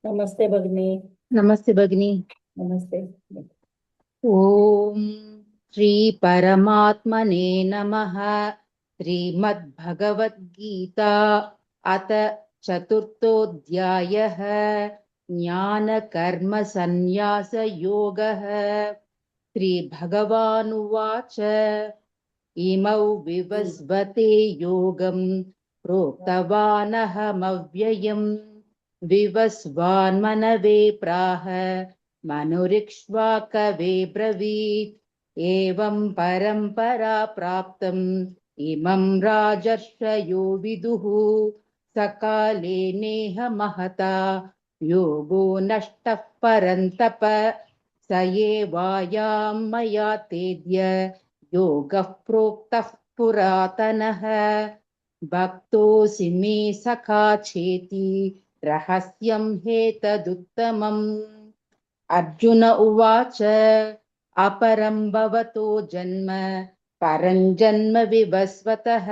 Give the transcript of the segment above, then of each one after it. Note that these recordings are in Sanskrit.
नमस्ते भगिनी। नमस्ते भगिनी। नमस्ते। ओम श्री परमात्मने नमः। श्रीमद्भगवद्गीता अथ चतुर्थोऽध्यायः। ज्ञानकर्म संन्यास योगः। श्रीभगवानुवाच इमौ विवस्वते योगं प्रोक्तवानहमव्ययम् विवस्वान्मनवे प्राह मनुरिक्ष्वाकवे ब्रवीत्। एवं परम्परा प्राप्तम् इमं राजर्षयो विदुः। सकाले नेह महता योगो नष्टः परन्तप। स एवायां मया तेद्य योगः प्रोक्तः पुरातनः। भक्तोऽसि मे सखा चेति रहस्यं ह्येतदुत्तमम्। अर्जुन उवाच अपरं भवतो जन्म परं जन्म विवस्वतः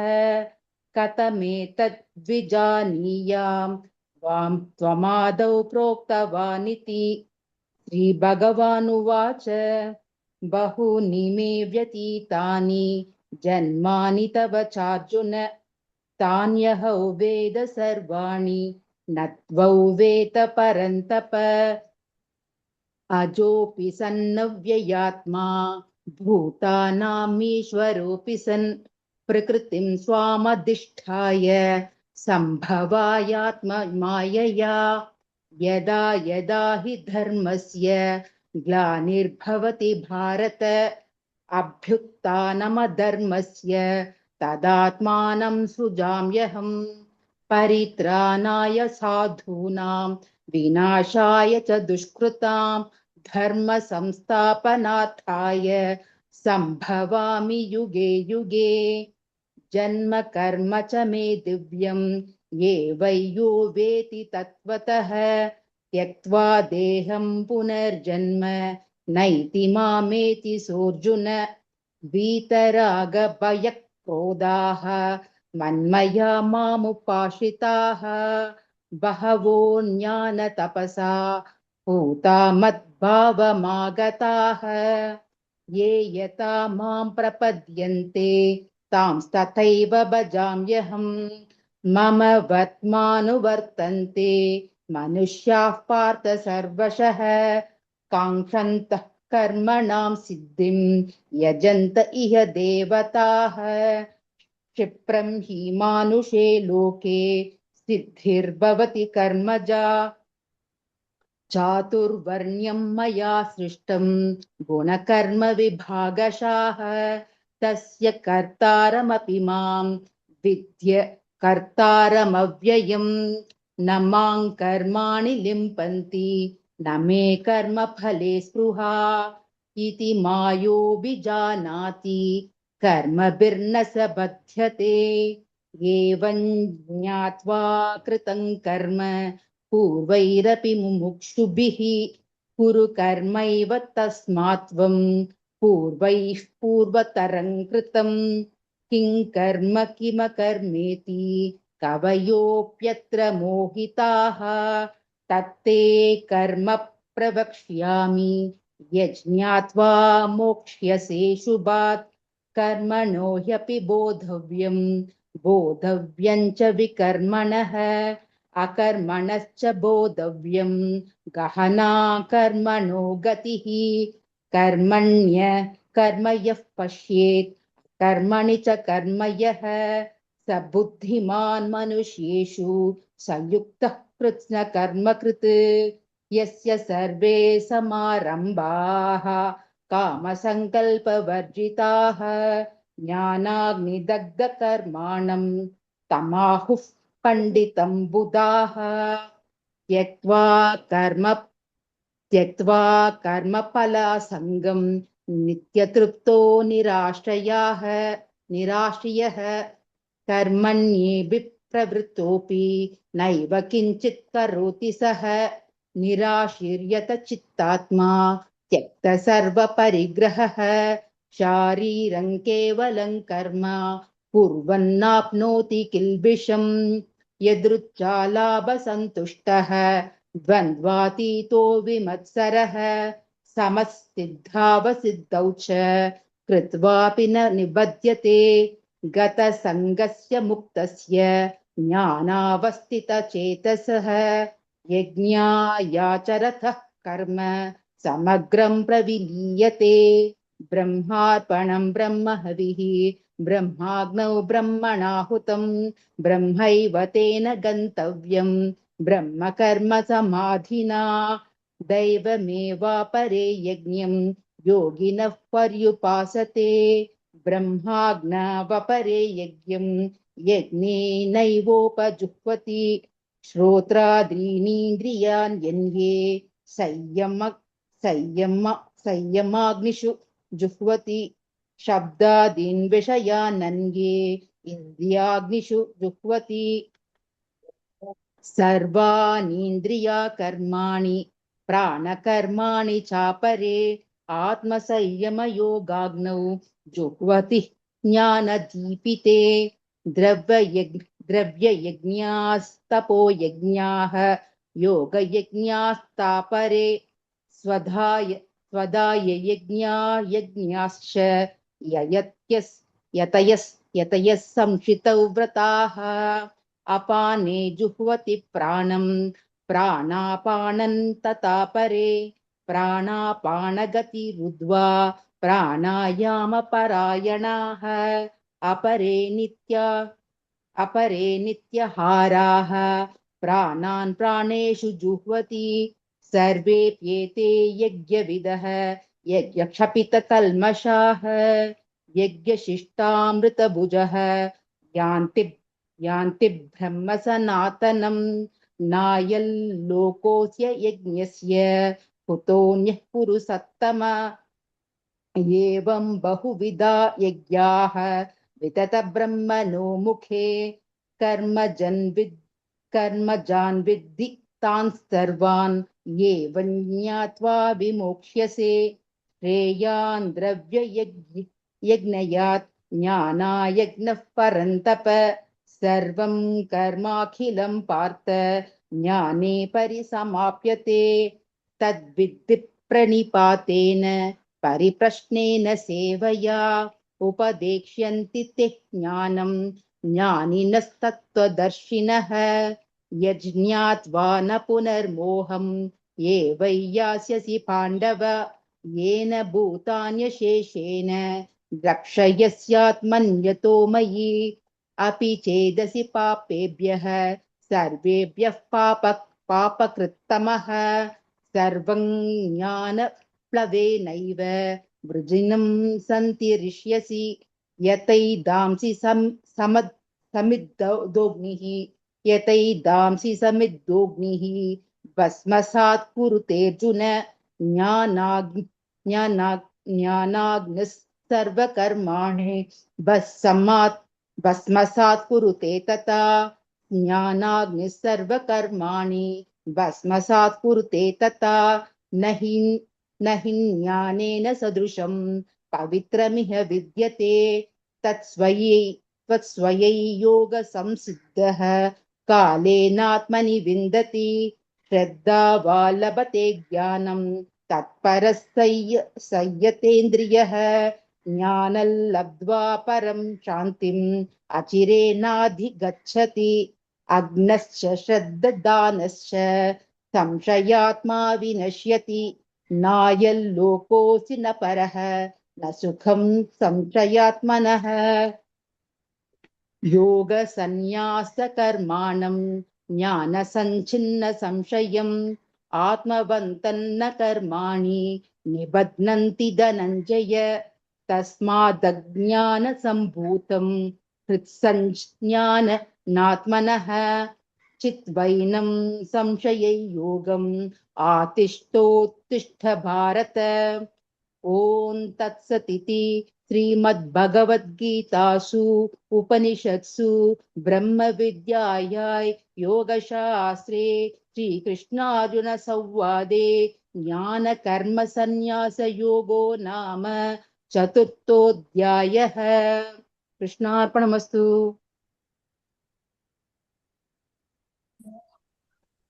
कथमेतद्विजानीयां त्वां त्वमादौ प्रोक्तवानिति। श्रीभगवानुवाच बहूनि मे व्यतीतानि जन्मानि तव चार्जुन तान्यहौ वेद सर्वाणि न त्वौ वेद परन्तप। अजोऽपि सन्नव्ययात्मा भूतानामीश्वरोऽपि सन् प्रकृतिं स्वामधिष्ठाय सम्भवायात्म मायया। यदा यदा हि धर्मस्य ग्लानिर्भवति भारत अभ्युत्थानमधर्मस्य तदात्मानं सृजाम्यहम्। परित्राणाय साधूनां विनाशाय च दुष्कृतां धर्म संस्थापनार्थाय संभवामि युगे युगे। जन्म कर्म च मे दिव्यं ये वै यो वेति तत्त्वतः त्यक्त्वा देहं पुनर्जन्म नैति मामेति सोऽर्जुन। वीतरागभयक्रोधाः मन्मया मामुपाश्रिताः बहवो ज्ञानतपसा पूता मद्भावमागताः। ये यथा मां प्रपद्यन्ते तांस्तथैव भजाम्यहम्। मम वर्त्मानुवर्तन्ते मनुष्याः पार्थ सर्वशः काङ्क्षन्तः कर्मणां सिद्धिं यजन्त इह देवताः। क्षिप्रं हि मानुषे लोके सिद्धिर्भवति कर्मजा चातुर्वर्ण्यं मया सृष्टं गुणकर्म विभागशाः। तस्य कर्तारमपि मां विद्य कर्तारमव्ययम्। न मां कर्माणि लिम्पन्ति न मे कर्मफले स्पृहा इति मायोऽभिजानाति कर्मभिर्न स बध्यते। एवं ज्ञात्वा कृतं कर्म पूर्वैरपि मुमुक्षुभिः कुरु कर्मैव तस्मात् त्वं पूर्वैः पूर्वतरं कृतं किं कर्म किमकर्मेति कवयोऽप्यत्र मोहिताः। तत्ते कर्म प्रवक्ष्यामि यज्ञात्वा मोक्ष्यसे शुभात्। कर्मणो ह्यपि बोधव्यं च विकर्मणः अकर्मणश्च बोधव्यं गहना कर्मणो गतिः। कर्मण्य कर्म यः पश्येत् कर्मणि च कर्म यः स बुद्धिमान् मनुष्येषु स युक्तः कृत्स्नकर्मकृत्। यस्य सर्वे समारम्भाः कामसङ्कल्पवर्जिताः ज्ञानाग्निदग्धकर्माणं तमाहुः पंडितं बुधाः। त्यक्त्वा कर्मफलासङ्गं नित्यतृप्तो निराश्रयः कर्मण्येभिप्रवृत्तोऽपि नैव किञ्चित् करोति सः। निराशीर्यत चित्तात्मा त्यक्त सर्वपरिग्रहः शारीरं केवलं कर्म कुर्वन्नाप्नोति किल्बिषम्। यदृच्छालाभसन्तुष्टः द्वन्द्वातीतो विमत्सरः समसिद्धावसिद्धौ च कृत्वापि न निबध्यते गतसङ्गस्य मुक्तस्य ज्ञानावस्थितचेतसः यज्ञायाचरतः कर्म समग्रं प्रविलीयते ब्रह्मार्पणं ब्रह्महविः ब्रह्माग्नौ ब्रह्मणाहुतं ब्रह्मैव तेन गन्तव्यं ब्रह्म कर्म समाधिना दैवमेवापरे यज्ञं योगिनः पर्युपासते ब्रह्माज्ञावपरे यज्ञं यज्ञेनैवोपजुह्वति श्रोत्रादीनीन्द्रियाण्यन्ये संयमाग्निषु जुह्वति शब्दादीन् विषयानन्ये इन्द्रियाग्निषु जुह्वति सर्वानीन्द्रियकर्माणि प्राणकर्माणि चापरे आत्मसंयमयोगाग्नौ जुह्वति ज्ञानदीपिते द्रव्ययज्ञास्तपोयज्ञाः योगयज्ञास्तापरे स्वधाय यज्ञाश्च यतयः संशितौ व्रताः अपाने जुह्वति प्राणं प्राणापानं तथा परे प्राणापानगतिरुद्ध्वा प्राणायामपरायणाः अपरे नित्यहाराः प्राणान् प्राणेषु जुह्वति सर्वेऽप्येते यज्ञविदः यज्ञक्षपितकल्मषाः यज्ञशिष्टामृतभुजः यान्ति ब्रह्म सनातनं नायल्लोकोऽस्य यज्ञस्य कुतोऽन्यः कुरु सत्तम एवं बहुविधा यज्ञाः वितत ब्रह्मणो मुखे कर्मजान् विद्धि तान् सर्वान् एवं ज्ञात्वा विमोक्ष्यसे श्रेयान् द्रव्ययज्ञयात् ज्ञानायज्ञः परन्तप सर्वं कर्माखिलं पार्थ ज्ञाने परिसमाप्यते तद्विद्धि प्रणिपातेन परिप्रश्नेन सेवया उपदेक्ष्यन्ति ते ज्ञानं ज्ञानिनस्तत्त्वदर्शिनः यज्ञात्वा न पुनर्मोहं ये वै यास्यसि पाण्डव येन भूतान्यशेषेण द्रक्ष्यस्यात्मन्यतो मयि अपि चेदसि पापेभ्यः सर्वेभ्यः पापकृत्तमः सर्वं ज्ञानप्लवेनैव वृजिनं सन्तिरिष्यसि यतैदांसि समिद्धोऽग्निः भस्मसात् कुरुतेऽर्जुन ज्ञानाग्निस्सर्वकर्माणि भस्मसात् कुरुते तथा ज्ञानाग्निस्सर्वकर्माणि भस्मसात् कुरुते तथा न हि ज्ञानेन सदृशं पवित्रमिह विद्यते तत्स्वयै योगसंसिद्धः कालेनात्मनि विन्दति श्रद्धावा लभते ज्ञानं तत्परः संयतेन्द्रियः ज्ञानं लब्ध्वा परं शान्तिम् अचिरेणाधिगच्छति अग्नश्च श्रद्धानश्च संशयात्मा विनश्यति नायल्लोकोऽसि न परः न सुखं संशयात्मनः योगसन्न्यासकर्माणं ज्ञानसञ्छिन्न संशयम् आत्मवन्तन्न कर्माणि निबध्नन्ति धनञ्जय तस्मादज्ञानसम्भूतं हृत्सञ्ज्ञानात्मनः चित्वैनं संशययोगम् आतिष्ठोत्तिष्ठ भारत ॐ तत्सदिति श्रीमद्भगवद्गीतासु उपनिषत्सु ब्रह्मविद्यायां योगशास्त्रे श्रीकृष्णार्जुनसंवादे ज्ञानकर्मसन्न्यासयोगो नाम चतुर्थोऽध्यायः। कृष्णार्पणमस्तु।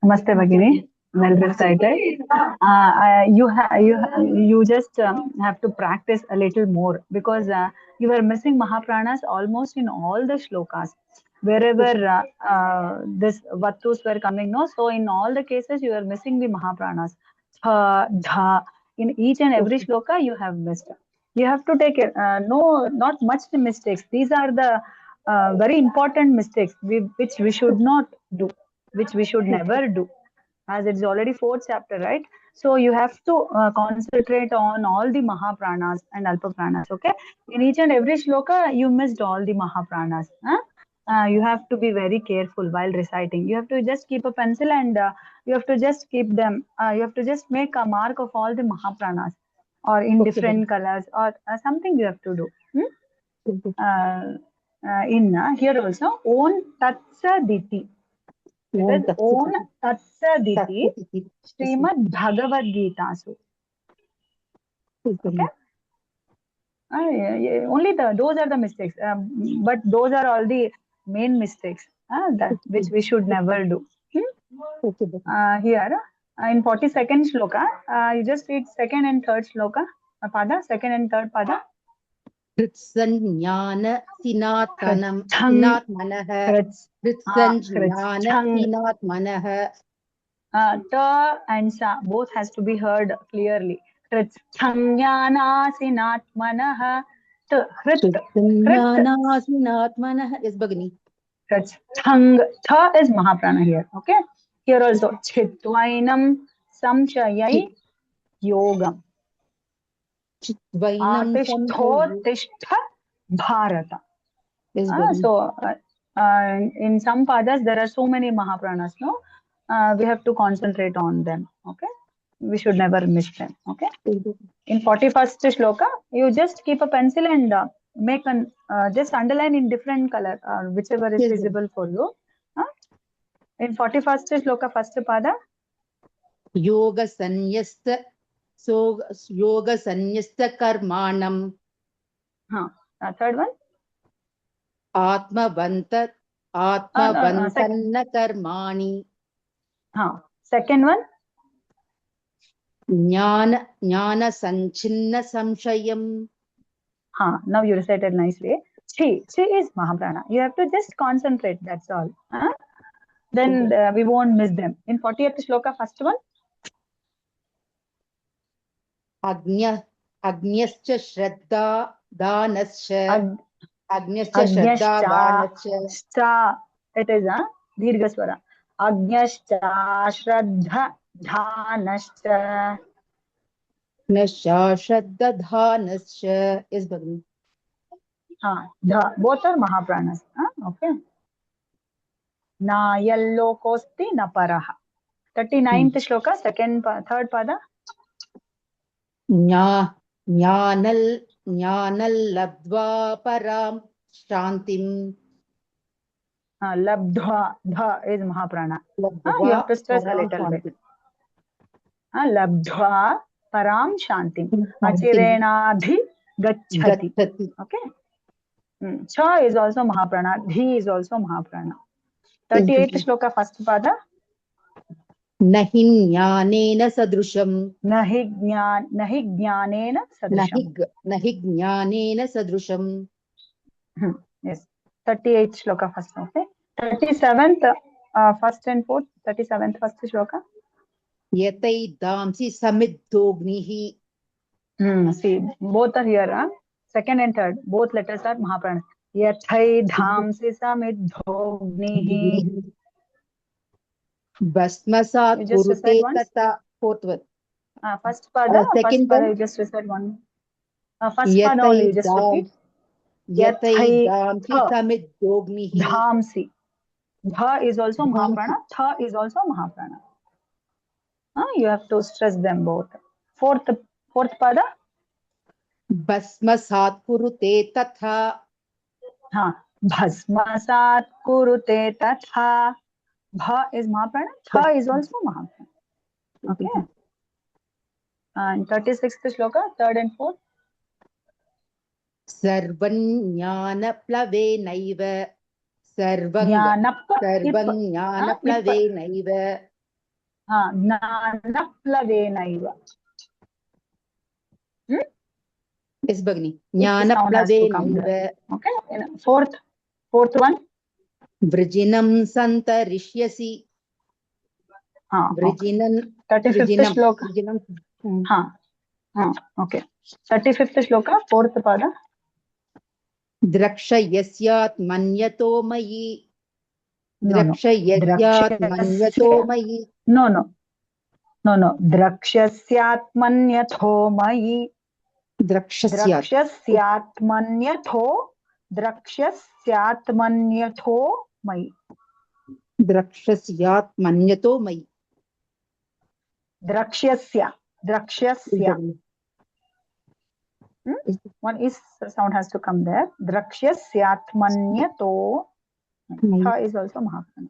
नमस्ते भगिनी। Well recited. You just have to practice a little more because you are missing Mahapranas almost in all the shlokas. Wherever this Vatus were coming, no, so in all the cases you are missing the Mahapranas. Tha, dha. In each and every Okay. shloka you have missed. You have to take it. No, not much mistakes. These are the very important mistakes which we should not do, which we should never do, as it's already fourth chapter, right? So you have to concentrate on all the Mahapranas and Alpapranas, okay? In each and every shloka, you missed all the Mahapranas. Huh? You have to be very careful while reciting. You have to just keep a pencil and you have to just keep them. You have to just make a mark of all the Mahapranas or in Okay, different colors or something you have to do. okay. Here also, Om Tatsaditi. It Om is Tat Om Sat. Tatsaditi Tatsati. Srimad Bhagavad Gitasu. Okay? Only those are the mistakes. But those are all the main mistakes that which we should never do. Okay. Here, in 42nd shloka, you just read second and third shloka, pada, second and third pada. Kritsanyana Sinatmanam Kritsang, Sinatmanah Kritsanyana Kritsang. Sinatmanah. Ta and sa both has to be heard clearly. Kritsangyanasinaatmanah. Hrit. Kritsanyana Sinatmanah. Yes, Bhagini. Kritsang. Tha is Mahaprana here. Okay. Here also. Chitvainam samshayai yogam. Chitvainam Samshaya. Atishthotishtha bharata. Yes, Bhagini. So in some padas there are so many Mahapranas, no? We have to concentrate on them. Okay. We should never miss them. Okay. In 41st shloka, you just keep a pencil and make an just underline in different color, whichever is Yes, visible for you. In 41st shloka, first pada. Yoga Sanyasta. So Yoga Sanyasta Karmanam. Third one. Atmavantat Atmavantanna Karmani. Second one. Jnana Sanchinna Samshayam. Now you recited nicely. Chi is Mahaprana. You have to just concentrate. That's all. Then we won't miss them. In 40th shloka, first one. Agnyascha Shraddha Danascha. Agnyascha Shraddha Danascha. Cha. It is Dirgha Swara. Agnyascha Shraddha Dhanascha. Agnyascha Shraddha Dhanascha. Yes, Bhagini. Both are Mahapranas. Okay. Na yallokosti na paraha. 39th shloka, third pada. Jnanal labdva param shantim. Labdha. Dha is Mahaprana. Labdva You have to stress a param little bit. shantim. Labdhva param shantim. Achirenadhi gacchati. Okay. Cha is also Mahaprana. Dhi is also Mahaprana. 38th shloka, first pada. Nahi jnanena sadrusham. Nahi jnanena sadrusham. Nahi jnanena sadrusham. Yes. 38th shloka first. Okay. 37th first and fourth. 37th first shloka. Yatai damsi samidognihi. See, both are here. Second and third, both letters are Mahaprana. Yathai dhamsi samidhognihi. Basmasat kurute tata. Fourth one. First pada. Second one. You just recite one. First pada only you just repeat. Yathai damsi samidognihi. Dhamsi. Dha is also Mahaprana. Tha is also Mahaprana. You have to stress them both. Fourth pada. Basmasat kurute tatha. Bhasmasat kurute tatha. Bha is Mahaprana. Tha is also Mahaprana. Okay. And 36th shloka, third and fourth. Sarvanyana plave naiva. Jnanaplave Sarvanyana plave naiva. ज्ञानप्लवेनैव. Yes, Bhagini. Its sound has to come there. Okay. Fourth one. Vrijinam santarishyasi. Vrijinam. 35th shloka. Vrijinam. Okay. 35th shloka, fourth pada. Drakshyasyat manyato mayi. Drakshyasyat manyato mayi. No. Drakshyasyatmanyatho mayi. Drakshyasyatmanyatho mayi. Drakshyasyatmanyato mayi. Drakshasya. One is sound has to come there. Drakshyasyatmanyato. Tha is also Mahaprana.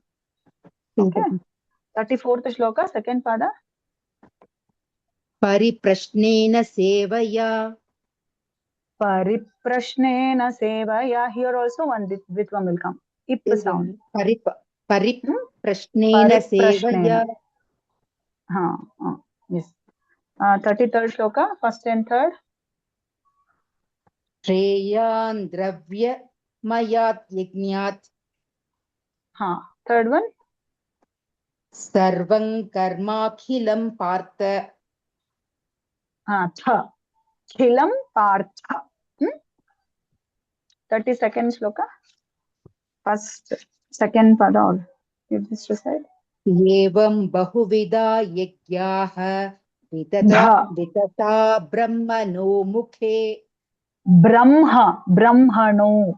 Okay. 34th shloka, second pada. Pariprashnena sevaya. Pariprashnena sevaya. Here also one Ditvam will come. Ip sound. Pariprashnena sevaya. Yes. 33rd shloka, first and third. Shreyan dravya mayat yajnat. Third one. Sarvam karmakhilam partha. Tha. Khilam partha. 32nd shloka. First, second pada. You just recite. Evam bahuvida yajyaha vidata brahmano mukhe. Brahmano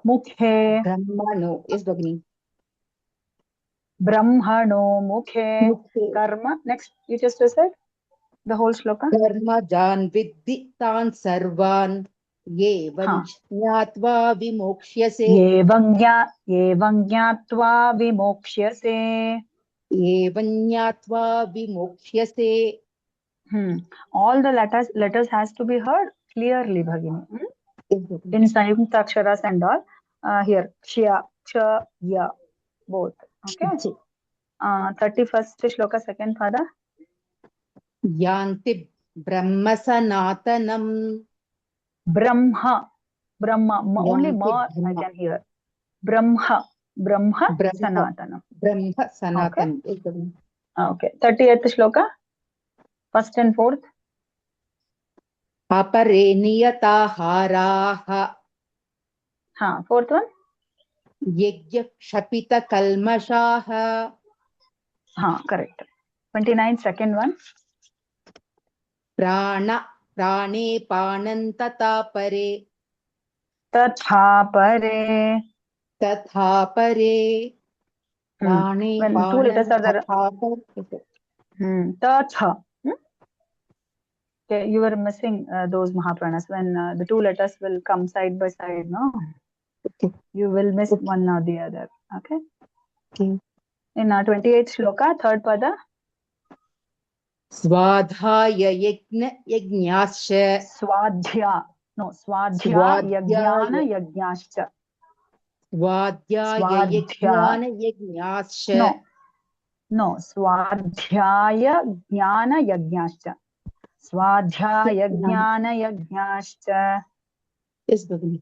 mukhe. Brahmano. Yes, Bhagini. Brahmano mukhe. Karma. Next, you just recite the whole shloka. Karma jan viddi tan sarvan. Evam jnatva vimoksyase. Evam jnatva vimoksyase. Evam jnatva vimoksyase. All the letters has to be heard clearly, Bhagini. In Sanyukta Aksharas and all. Here, Ksha, Ksha, Ya, both. Okay. 31st shloka, second pada. Yanti Brahma Sanatanam. Brahma. Only Ma I can hear. Brahma Sanatanam. Brahma Sanatanam. Okay. 38th shloka, first and fourth. Apare niyataharaha. Fourth one. Yajya kshapita kalmashaha. Correct. 29th, second one. Prane panantata pare. Tatha pare. Prane when two letters are there. Tatha. Okay, you were missing those Mahapranas when the two letters will come side by side, no? Okay. You will miss one or the other. Okay. In 28th shloka, third pada. Swadhaya yajnasya. Swadhya. No, Swadhya yajnana yajnasya. Swadhyaya yajnana yajnasya. No, Swadhyaya jnana yajnasya. Swadhyaya jnana yajnasya. Yes, Bhagini.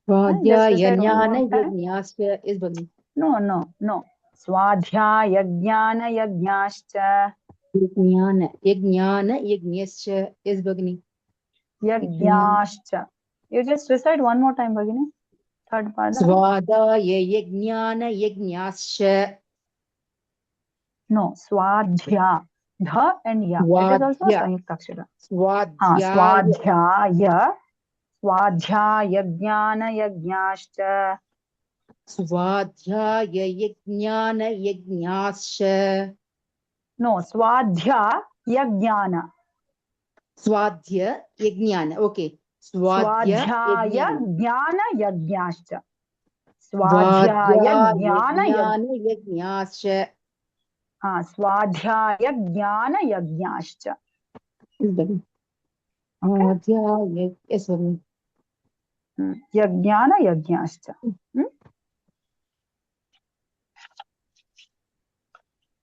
Swadhyaya jnana yajnasya. Yes, Bhagini. No. Swadhyaya jnana yajnasya. Yajnana yajnasya. Yes, Bhagini. Yajnasya. You just recite one more time, Bhagini. Third pada. Swadhyaya yajnana yajnasya. No, Swadhya. Dha and Ya. It is also a Sanyukta Akshara. Swadhyaya jnana yajnasya. Swadhyaya yajnana yajnasya. No, Swadhya yajnana. Swadhya yajnana. Okay. Swadhyaya jnana yajnasya. Swadhyaya jnana yajnasya. Swadhyaya jnana yajnasya. Swadhyaya. Yes, Bhagini. Yajnana yajnasya.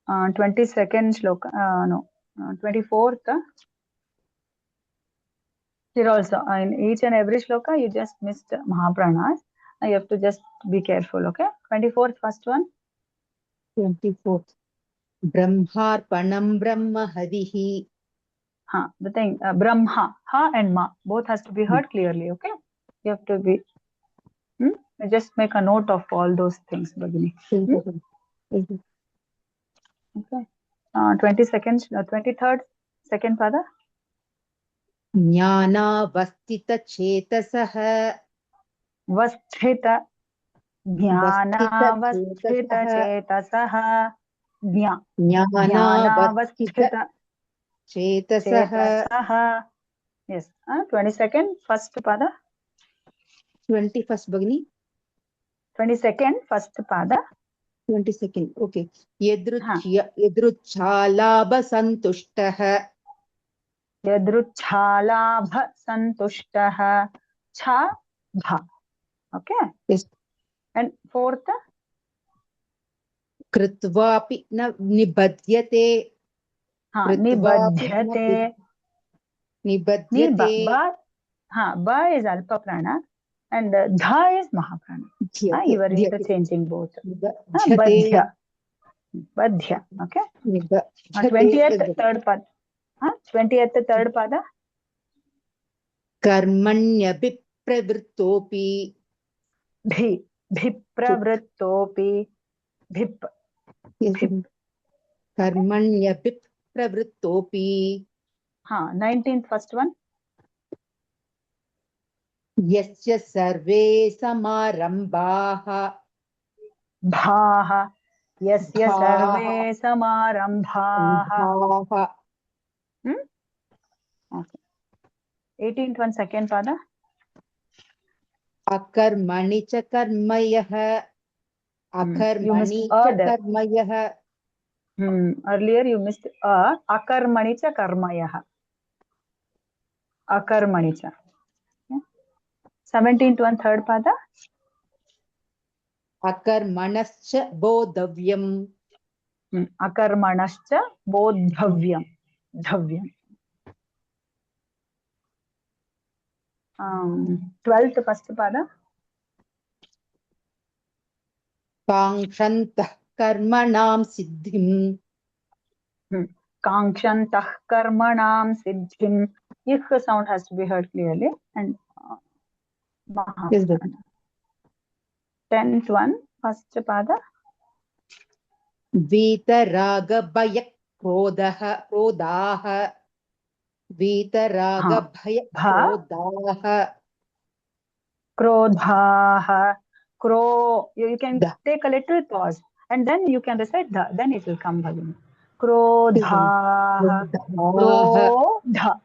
22nd shloka, no, 24th. Here also, in each and every shloka, you just missed Mahapranas. You have to just be careful, okay? 24th, first one. 24th. Brahmarpanam Brahma Harihi. The thing, Brahma, ha and ma, both has to be heard clearly, okay? You have to be, just make a note of all those things, Bhagini. Okay. 22nd, 23rd, second pada. Jnanavastita chetasah. Vasthita, jnanavasthita chetasah. Jnanavasthita chetasah. Yes. 22nd, first pada. 21st, Bhagini. 22nd, first pada. 22nd, okay. Yadruchalabha santushtah. Yadruchalabha santushtah. Cha, bha. Okay. Yes. And fourth? Kritvapi na nibadhyate. Nibadhyate. Nibadhyate. Ba is alpa prana and dha is mahaprana. You are interchanging both. Badhya. Badhya. Okay. 20th third pada. 20th third pada. Karmanya vipravrittopi. Vipravrittopi. Vip. Karmanya vipravrittopi. 19th first one. Yasya sarve samarambhaha. Bhaha. Yasya sarve samarambhaha. Okay. 18th one second pada. Akarmani cha karmayah. Akarmani cha karmayah. Earlier you missed akarmani cha karmayah. Akarmani cha. 17th one third pada. Akarmanascha bodhavyam. Akarmanascha bodhavyam. Dhavyam. 12th first pada. Kankshantah karmanam siddhim. Kankshantah karmanam siddhim. If the sound has to be heard clearly. And Mahaprana. 10th one, first pada. Vitaraga bhayak krodaha. Vitaraga bhayak krodaha. Krodhaha. You can take a little pause and then you can recite the, then it will come Bhagini. Krodhaha. Krodha.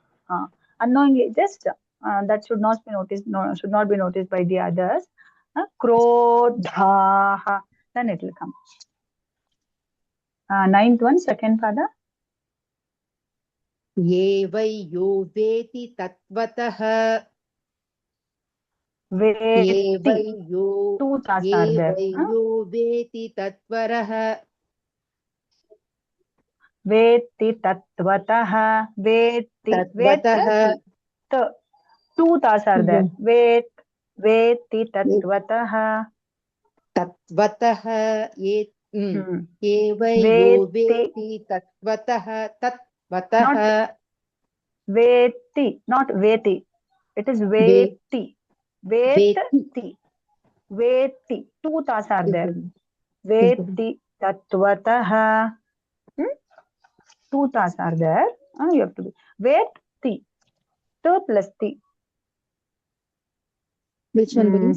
Unknowingly, just that should not be noticed. No, should not be noticed by the others. Krodhaha. Then it will come. 9th one, second pada. Ye vai yo veti tatvatah. Ye vai yo. Two tas Ye are there. vai yo veti tatvarah. Veti tatvatah. Veti. Tatvatah. Two tas are there. Veti tatvatah. Tatvatah. Ye vai yo veti tatvatah. Tatvatah. Veti, not veti. It is veti. Veti. Veti. Two tas are there. Veti tatvatah. Two tas are there. You have to be. Veti. T plus T. Which one?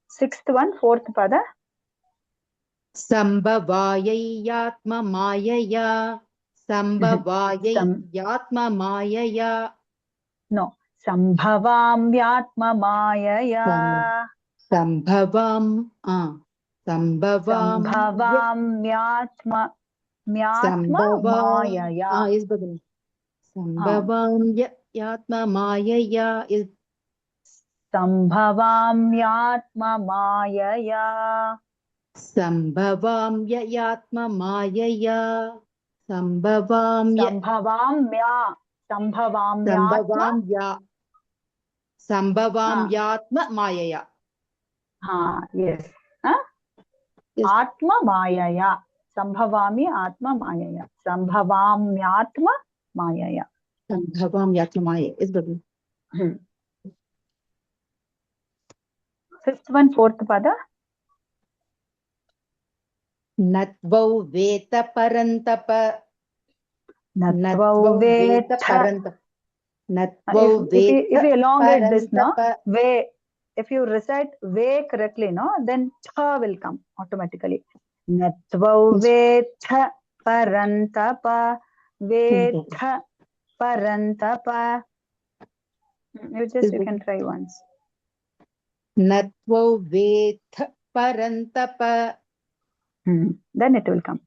Sixth one, fourth pada. Sambhavayayatma mayaya. Sambhavayayatma mayaya. No. Sambhavamyatma mayaya. Sambhavam. Sambhavamyatma mayaya. Yes, Bhagini. Sambhavamyatma mayaya is. Sambhavamyatma mayaya. Sambhavamyayatma-mayaya. Sambhavamya. Sambhavamya. Sambhavamyatma. Sambhavamya. Sambhavamyatma-mayaya. Yes. Yes. Atma Mayaya. Sambhavami Atma Mayaya. Sambhavamyatma Mayaya. Sambhavamyatma-mayaya. Yes, baby. Fifth one, fourth pada. Natvau veta parantapa. Natvau veta parantapa. Natvau veta if you elongate this, no, parantapa. ve, if you recite ve correctly, no, then tha will come automatically. Natvau veta parantapa. Veta parantapa. You can try once. Natvau veta parantapa. Then it will come.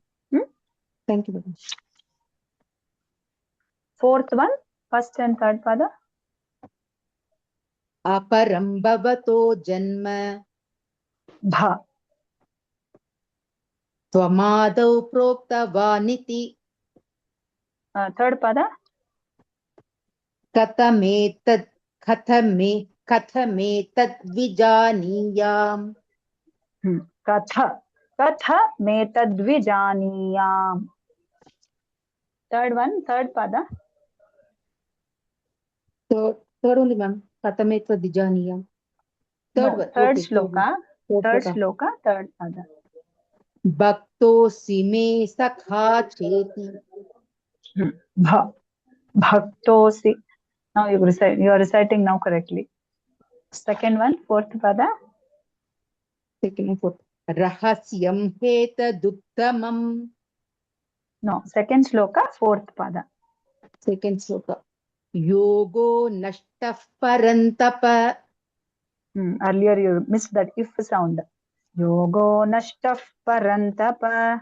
Thank you very much. Fourth one, first and third pada. Aparam bhavato janma. Bha. Tvamadau proktavaniti. Third pada. Kathametad vijaniyam. Katha metadvijaniyam. Third one, third pada. Third only, ma'am. Kathametad vijaniyam. Third one. Third Okay, shloka. Third shloka, third pada. Bhakto sime sakha cheti. Bhaktosi. Now you are reciting now correctly. Second one, fourth pada. Second and fourth. Rahasyam hetaduttamam. No, second shloka, fourth pada. Second shloka. Yogo nashtah parantapa. Earlier you missed that if sound. Yogo nashtah parantapa.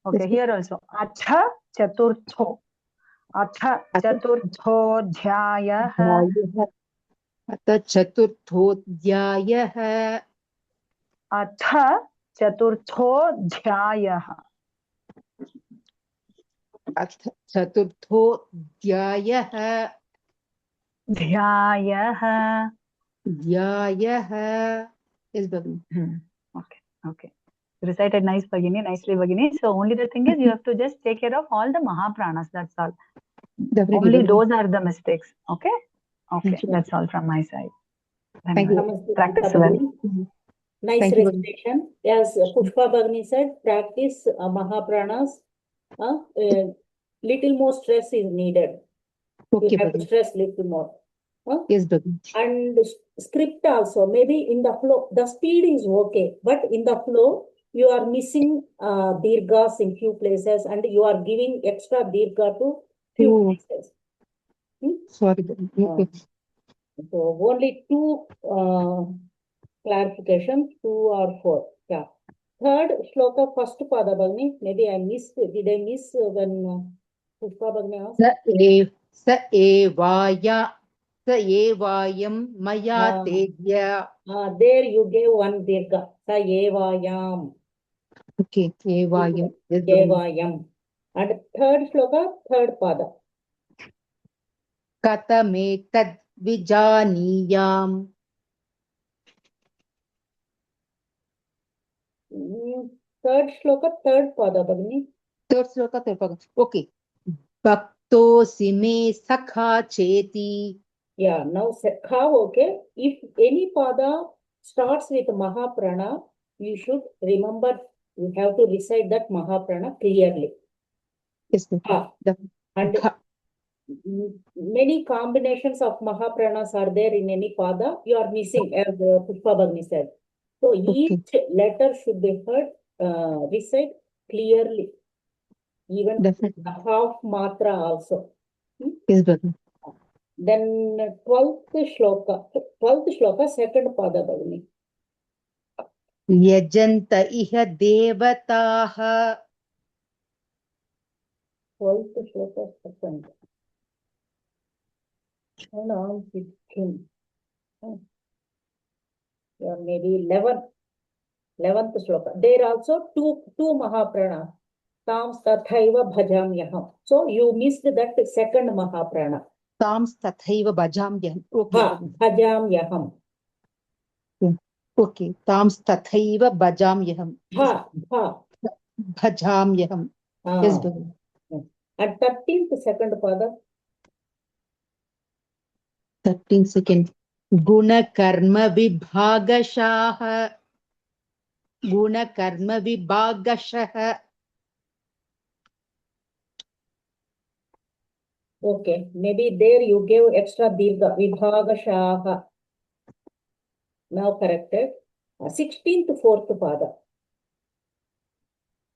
Okay, here also. Atha chaturtho. Atha chaturtho dhyayah. Atha chaturtho dhyayah. Atha chaturtho dhyayah. Atha chaturtho dhyayah. Dhyayah. Dhyayah. Yes, Bhagini. Okay. Recited nicely, Bhagini. So only the thing is you have to just take care of all the Mahapranas. That's all. Definitely, Only Bhagini. those are the mistakes. Okay. That's all from my side. Thank you. Namaste, Practice Pushpa well. Bhagini. Nice Thank you, recitation. As Pushpa Bhagini said, practice Mahapranas. Little more stress is needed. Okay, You have to Bhagini. stress little more. Yes, Bhagini. And script also, maybe in the flow, the speed is okay, but in the flow, you are missing dirghas in few places and you are giving extra dirgha to few places. Sorry, Bhagini. Okay. So only two clarifications, 2 or 4. Yeah. Third shloka, first pada Bhagini. Maybe I missed. Did I miss when Pushpa Bhagini asked? Sa evayam maya tedya. There you gave one dirgha. Sa evayam. Okay, evayam. Yes, Evayam. And third shloka, third pada. Kathametad vijaniyam. Third shloka, third pada Bhagini. Third shloka, third pada. Okay. Bhakto sime sakha cheti. Yeah, now how, okay. If any pada starts with Mahaprana, you should remember, you have to recite that Mahaprana clearly. Yes, and many combinations of Mahapranas are there in any pada. You are missing, as Pushpa Bhagini said. So each letter should be heard, recite clearly. Even half matra also. Yes, Bhagini. Then 12th shloka, second pada Bhagini. Yajanta iha devataha. 12th shloka, second. Hold on, 15. maybe 11th shloka. There are also two Mahaprana. Tam tathaiva bhajamyaham. So you missed that second Mahaprana. Tam tathaiva bhajamyaham. Okay. Ha, bhajamyaham. Okay. Tam tathaiva bhajamyaham. Ha. Bhajamyaham. Yes, Bhagini. And 13th second pada. 13 seconds. Guna karma vibhagashaha. Guna karma vibhagashaha. Okay, maybe there you gave extra dirgha, vibhagashaha. Now corrected. 16th fourth pada.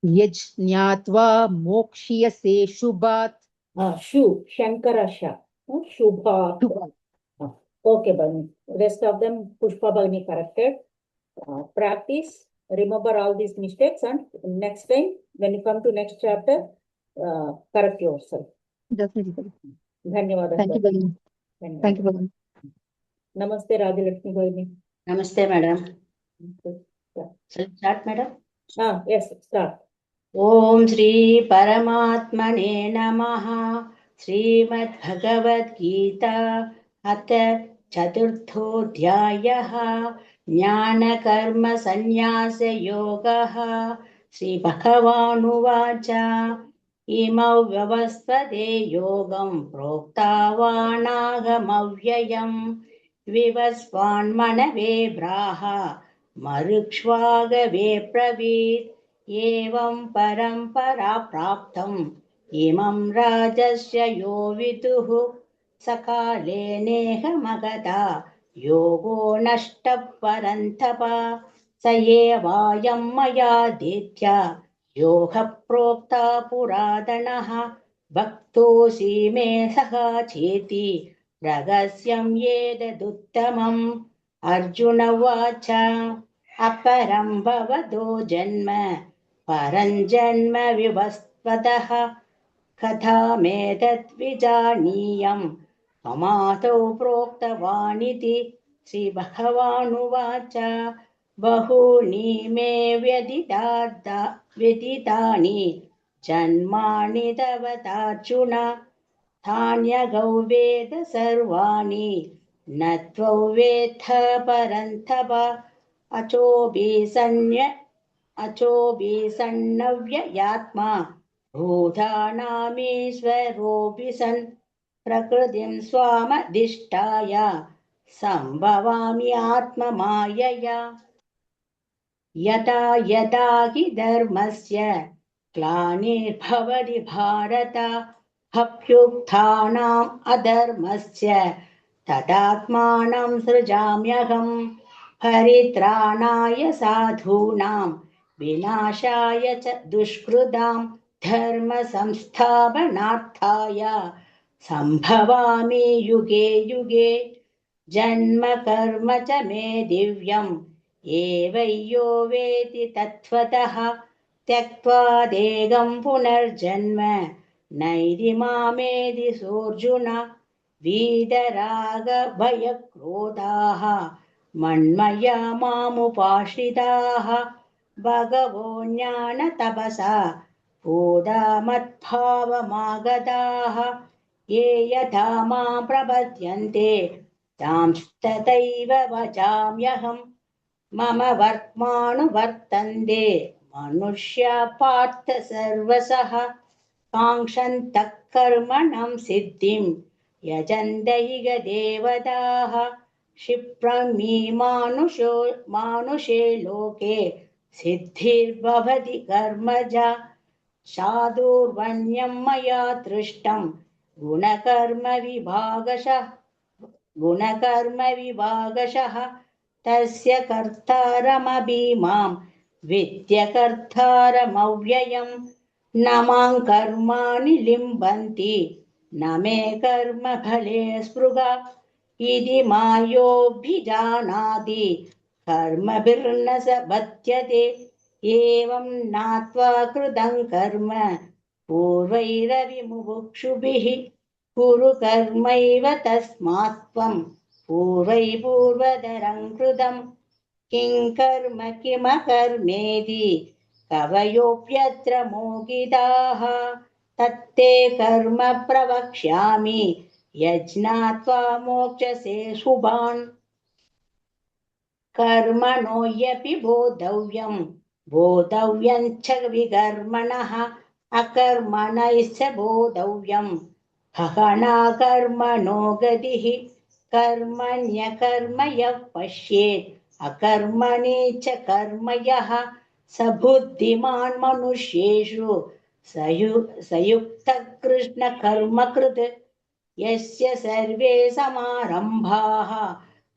Yajñatva mokshiyase shubhat. Shu, Shankara Sha. Shubha. Okay, Bhagini. Rest of them, Pushpa Bhagini corrected. Practice, remember all these mistakes, and next time, when you come to next chapter, correct yourself. Definitely. Dhanyavadas. Thank you, Bhagini. Thank you, Bhagini. Namaste, Radhalakshmi Bhagini. Namaste, madam. Shall we start, madam? Yes, start. Om Shri Paramatmane Namaha. Srimad Bhagavad Gita Atha Chaturthodhyayah Jnana Karma Sannyasa Yogaha. Sri Bhagavanuvacha Imau Vyavasvade Yogam Proktavanagamavyayam Vivasvan Manave Braha Marukshvagave Pravit Evam Parampara Praptam Imam Rajasya Yo Viduhu Sakale Neha Magada Yogo Nashta Parantapa Sayevayam Maya Ditya Yoga Prokta Puradanaha Bhaktosi Me Saha Cheti Ragasyam Yedaduttamam Arjuna Vacha Aparam Bhavado Janma Paranjanma Vivasvadaha Katha Medat Vijaniyam Pamato Proktavaniti Sri Bhagavanuvacha Bahuni Me Vyadidani Janmani Davatachuna Thanya Gauveda Sarvani Natva Vetha Parantava Achobi Sannavya Yatma Bhutanamishwaropi San Prakritim Swamadhishtaya Sambhavami Atma Mayaya Yata Yata Hi Dharmasya Glanirбhavati Bharata Abhyukthanam Adharmasya Tadatmanam Srijamyaham Paritranaya Sadhunam Vinashaya Cha Dushkridam Dharma Samsthapanarthaya Sambhavami Yuge Yuge Janma Karma Cha Me Divyam Evayyo Veti Tattvataha Tyaktva Degam Punarjanma Naidimamedi Surjuna Vidaraga Bhayakrodaha Manmaya Mamupashridaha Bhagavo Jnana Tapasa Buddha Matbhavamagadaha Ye Yatha Mam Prabhadyante Tamstataiva Vajamyaham Mama Vartmanu Vartande Manushya Partha Sarvasaha Kangshantak Karmanam Siddhim Yajandaiga Devadaha Shiprami Manushe Loke Siddhir Bhavati Karmaja Shadurvanyam Maya Trishtam Gunakarma Vibhagashaha Tasya Kartaramabhimam Vidyakartaramavyayam Namang Karmani Limbanti Name Karma Phale Spruga Idi Mayo Bhijanadi Karma Birnasa Bhatyate Evam Natva Krudam Karma Purvairavi Mubukshubhihi Kuru Karmaiva Tasmatvam Purvai Purvadaram Krudam किं कर्म किमकर्मेति कवयोऽप्यत्र मोहिताः तत्ते कर्म प्रवक्ष्यामि यज्ञात्वा मोक्षसे शुभान् कर्मणो ह्यपि बोधव्यं च विकर्मणः अकर्मणैश्च बोधव्यं गहना कर्मणो गतिः कर्मण्यकर्म यः पश्येत् अकर्मणि च कर्म यः स बुद्धिमान् मनुष्येषु सयुक्तः कृष्णकर्मकृत् यस्य सर्वे समारम्भाः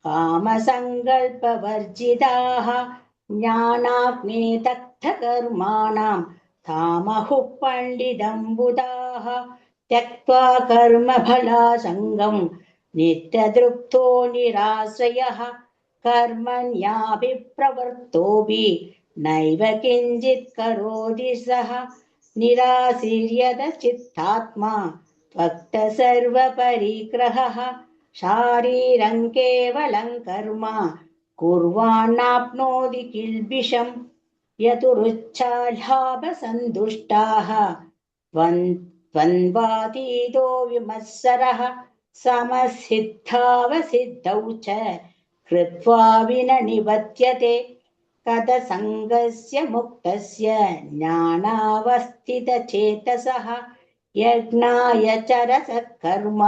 कामसङ्कल्पवर्जिताः ज्ञानाग्ने दग्धकर्माणां तामहुः पण्डितं बुधाः त्यक्त्वा कर्मफलासङ्गं नित्यतृप्तो निराश्रयः कर्मण्याभिप्रवृत्तोऽपि नैव किञ्चित् करोति सः निराशीर्यतचित्तात्मा त्वक्त सर्वपरिग्रहः शारीरं केवलं कर्म कुर्वाणाप्नोति किल्बिषम् यतुरुच्छालाभसन्तुष्टाः द्वन्द्वातीतो विमत्सरः समसिद्धावसिद्धौ च कृत्वा विननिबध्यते कदसङ्गस्य मुक्तस्य ज्ञानावस्थितचेतसः यज्ञाय चरसः कर्म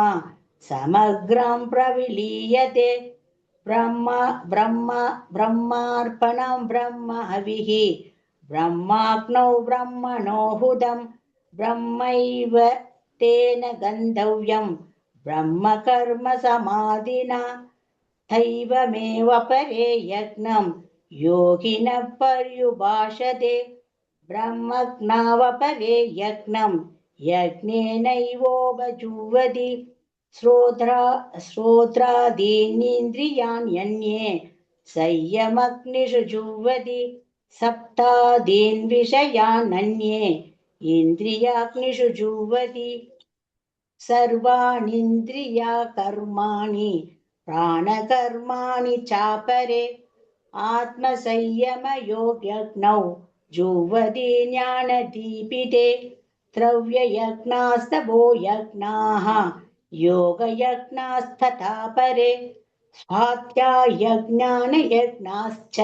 समग्रं प्रविलीयते ब्रह्मार्पणं ब्रह्म हविः ब्रह्माग्नौ ब्रह्मणोहुतं ब्रह्मैव तेन गन्तव्यं ब्रह्मकर्म समाधिना दैवमेव परे यज्ञं योगिनः पर्युभाषते ब्रह्मज्ञावपरे यज्ञं यज्ञेनैवोपजुह्वति श्रोत्रादीनीन्द्रियाण्यन्ये संयमग्निषु जुह्वति सप्तादीन् विषयानन्ये इन्द्रियाग्निषु जुह्वति सर्वाणीन्द्रियकर्माणि प्राणकर्माणि चापरे आत्मसंयमयोगयज्ञौ जुह्वति ज्ञानदीपिते द्रव्ययज्ञास्तपो यज्ञाः योगयज्ञास्तथा परे स्वाध्यायज्ञानयज्ञाश्च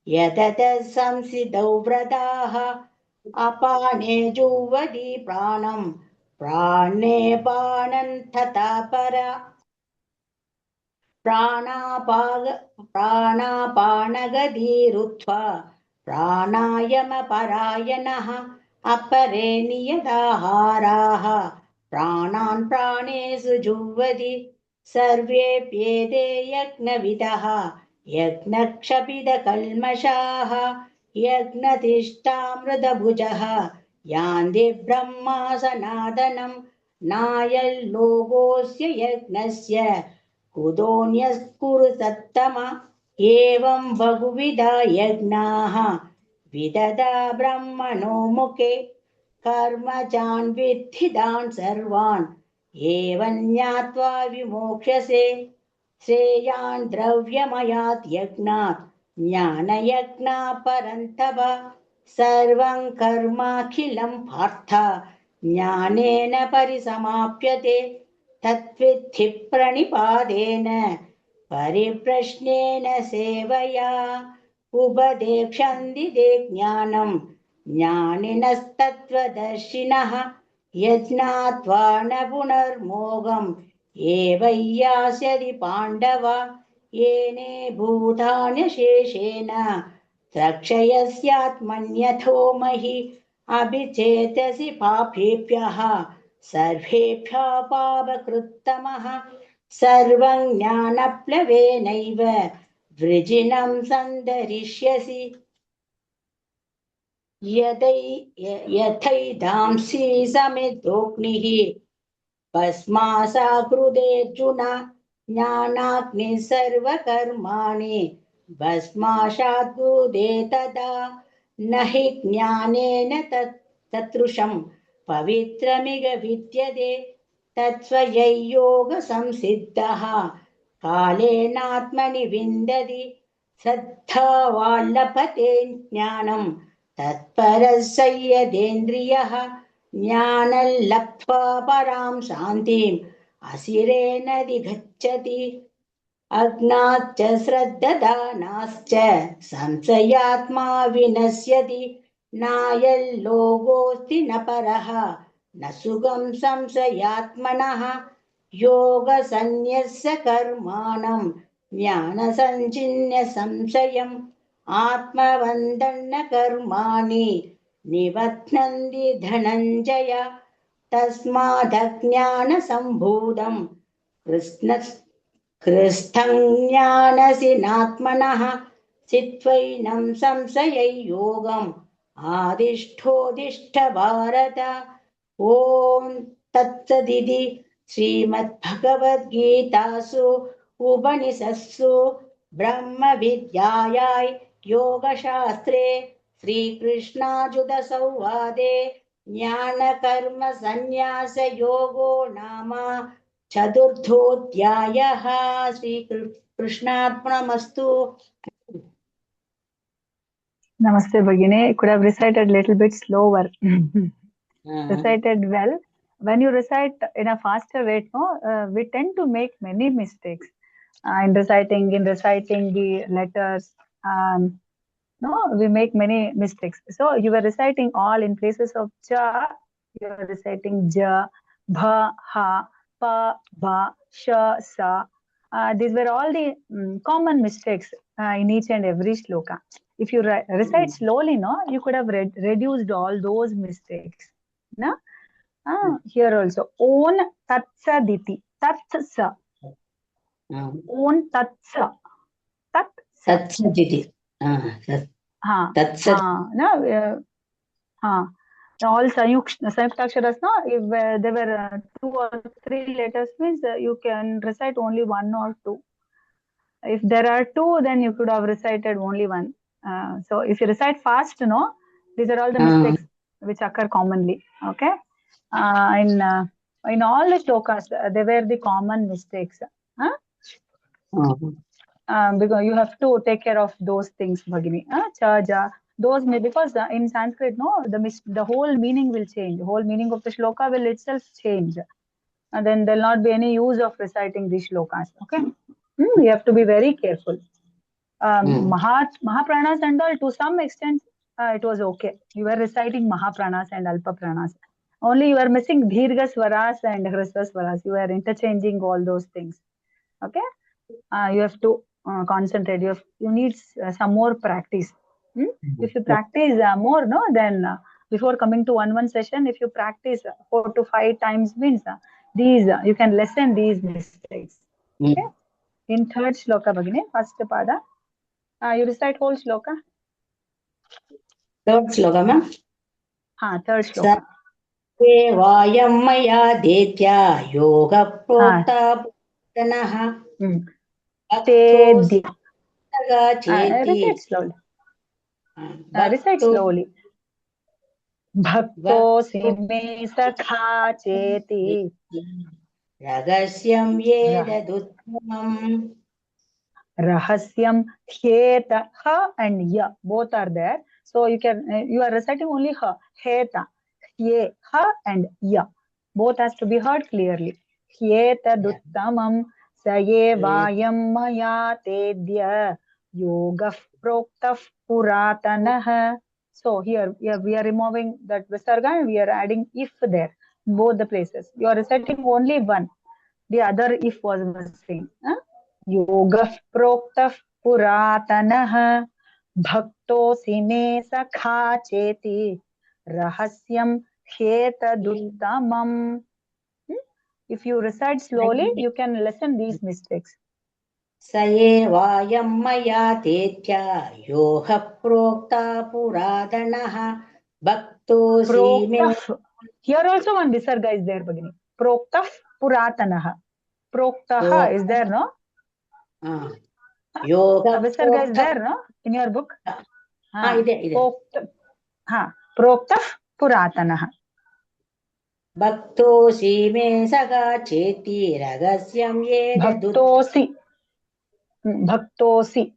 यततः संसिद्धौ व्रताः अपाने जुह्वति प्राणं प्राणे पानं तथा परा प्राणापानगतिरुत्वा प्राणायामपरायणः अपरे नियताहाराः प्राणान् प्राणेषु जुह्वति सर्वेऽप्येते यज्ञविदः यज्ञक्षपितकल्मषाः यज्ञतिष्ठामृतभुजः यान्ति ब्रह्मा सनातनं नायल्लोकोऽस्य यज्ञस्य कुतोऽन्यः सत्तम एवं बहुविधा यज्ञाः विदधा ब्रह्मणो मुखे कर्मजान् विद्धिदान् सर्वान् एवं ज्ञात्वा विमोक्ष्यसे श्रेयान् द्रव्यमयात् यज्ञात् ज्ञानयज्ञात् परन्तप सर्वं कर्माखिलं पार्थ ज्ञानेन परिसमाप्यते तद्विद्धि प्रणिपातेन परिप्रश्नेन सेवया उपदेक्षन्ति ते ज्ञानं ज्ञानिनस्तत्त्वदर्शिनः यज्ञात्वा न पुनर्मोहम् एवैयास्यति पाण्डव येने भूतान्यशेषेण द्रक्षयस्यात्मन्यथो महि अभिचेतसि पापेभ्यः सर्वेभ्यः पापकृत्तमः सर्वं ज्ञानप्लवेनैव वृजिनं सन्दरिष्यसि यथैधांसि समिद्धोऽग्निः भस्मासाकृतेऽर्जुन ज्ञानाग्निः सर्वकर्माणि भस्मासात्कृते तदा न हि ज्ञानेन तत्तृषं पवित्रमिह विद्यते तत्स्वयं योगसंसिद्धः कालेनात्मनि विन्दति श्रद्धावाल्लभते ज्ञानं तत्परः स यदेन्द्रियः ज्ञानं लब्ध्वा परां शान्तिम् असिरेणधिगच्छति अज्ञाच्च श्रद्धदानाश्च संशयात्मा विनश्यति नायल्लोकोऽस्ति न परः न सुखं संशयात्मनः योगसंन्यस्य कर्माणं ज्ञानसञ्चिन्य संशयम् आत्मवन्दन्न कर्माणि निबध्नन्ति धनञ्जय तस्मादज्ञानसम्भूतं कृष्णं ज्ञानसिनात्मनः चित्वैनं संशययोगम् आदिष्ठोदिष्ठ भारत ॐ तत्सदिति श्रीमद्भगवद्गीतासु उपनिषत्सु ब्रह्मविद्यायां योगशास्त्रे श्रीकृष्णार्जुनसंवादे ज्ञानकर्मसन्न्यासयोगो नाम चतुर्थोऽध्यायः। श्रीकृष्णार्पणमस्तु। Namaste, Bhagini. Could have recited a little bit slower. Recited well. When you recite in a faster way, we tend to make many mistakes in reciting the letters. We make many mistakes. So you were reciting all in places of cha. You are reciting ja, bha, ha, pa, ba, sha, sa. These were all the common mistakes in each and every shloka. If you recite slowly, you could have reduced all those mistakes. No? Here also, on tatsaditi, tatsa, on tatsa, तत्सदिति all Sayuktaksharas, if there were 2 or 3 letters, means you can recite only 1 or 2. If there are 2, then you could have recited only 1. So if you recite fast, these are all the mistakes which occur commonly. Okay, in all the shlokas, they were the common mistakes. Because you have to take care of those things, Bhagini. Cha, ja, those may, because in Sanskrit, the whole meaning will change. The whole meaning of the shloka will itself change. And then there will not be any use of reciting these shlokas. Okay, you have to be very careful. Mahapranas and all, to some extent, it was okay. You were reciting Mahapranas and Alpapranas. Only you are missing Dheergha Swaras and Hrasva Swaras. You are interchanging all those things. Okay, you have to concentrate. You need some more practice. If you practice more, then before coming to one session, if you practice 4 to 5 times, means these you can lessen these mistakes. Okay. In third shloka, Bhagini, first pada, you recite whole shloka. Third shloka, ma'am. Third shloka. Vayam maya detya yoga prokta putanaha. Recite slowly. Recite slowly. Bhaktosi me sakha cheti. Ragasyam yedaduttamam. Rahasyam heta, ha and ya, both are there. So you are reciting only ha, heta, ye, ha and ya. Both has to be heard clearly. Heta duttamam saye vayam maya tedya yoga proktaf puratanah. So here we are removing that visarga and we are adding if there, both the places. You are reciting only one. The other if was missing. Yoga proktah puratanah bhaktosi me sakha cheti rahasyam hetaduttamam. If you recite slowly, you can lessen these mistakes. Saye vayam maya tetya yoga prokta puratanah bhaktosi me. Here also one visarga is there, Bhagini. Proktah puratanah. Proktaha is there, no? Yoga visarga is there, no? In your book? Proktah puratanah. Bhaktosi me sakha cheti ragasyam yedaduttamam. Bhaktosi.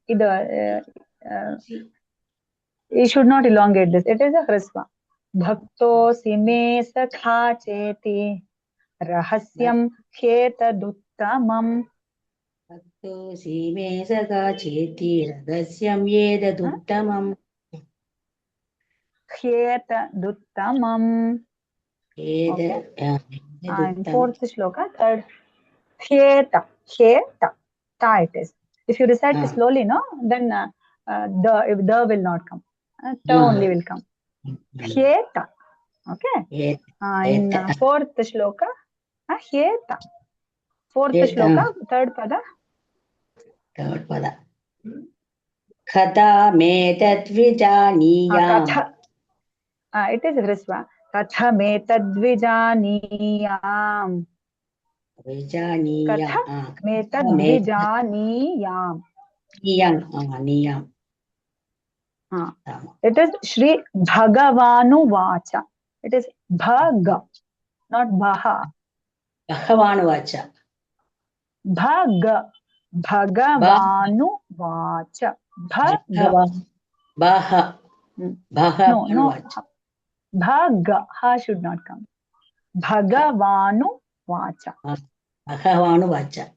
You should not elongate this. It is a hrasva. Bhaktosi me sakha cheti rahasyam hetaduttamam. भक्तोऽसि मे सखा चेति रहस्यं येददुत्तमम् Hetaduttamam. Okay. And fourth shloka, third. Heta. Ta it is. If you recite slowly, no, then the will not come. Ta only will come. Heta. Okay. In fourth shloka, heta. Fourth shloka, third pada. Third pada. Katha me tadvijaniyam. It is hrasva. Katha me tadvijaniyam. Katha me tadvijaniyam. Niyam. It is Shri Bhagavanu Vacha. It is Bhaga, not Bhaha. Bhagavanu Vacha. Bhagavanu Vacha. No. Bhaga. Ha should not come. Bhagavanu Vacha. Bhagavanu Vacha.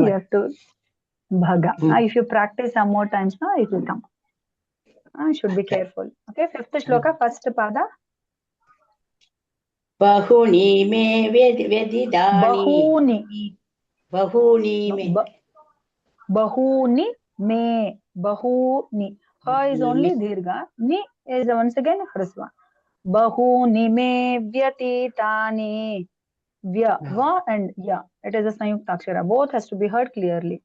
You have to Bhaga. If you practice some more times, no, it will come. Should be careful. Okay, fifth shloka, first pada. Bahuni me vedidani. Bahuni me. Bahuni me. Bahuni. Ha is only dirgha. Ni is once again hrasva. Bahuni me vyatitani. Vya, va and ya. It is a sanyukta akshara. Both has to be heard clearly.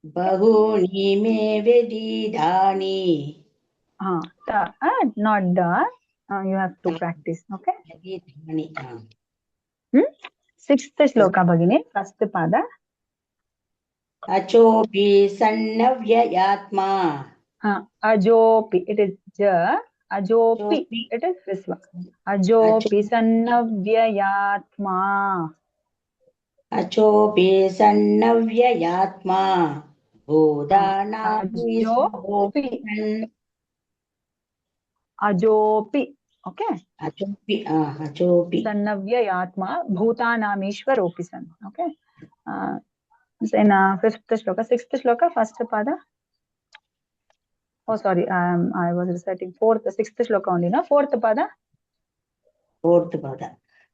Bahuni me vedidani. Not da. You have to practice. Okay. Sixth shloka bhagini. First pada. Achopi sannavyayatma. Ajopi. It is ja. Ajopi. It is hrasva. Ajopi sannavyayatma. Achopi sannavyayatma. Bodhana Ajopi. Okay. Ajopi. Sannavyayatma. Bhutanamishwaropi san. Okay. In fifth shloka, sixth shloka, first pada. Oh, sorry. I was reciting sixth shloka only, no? Fourth pada.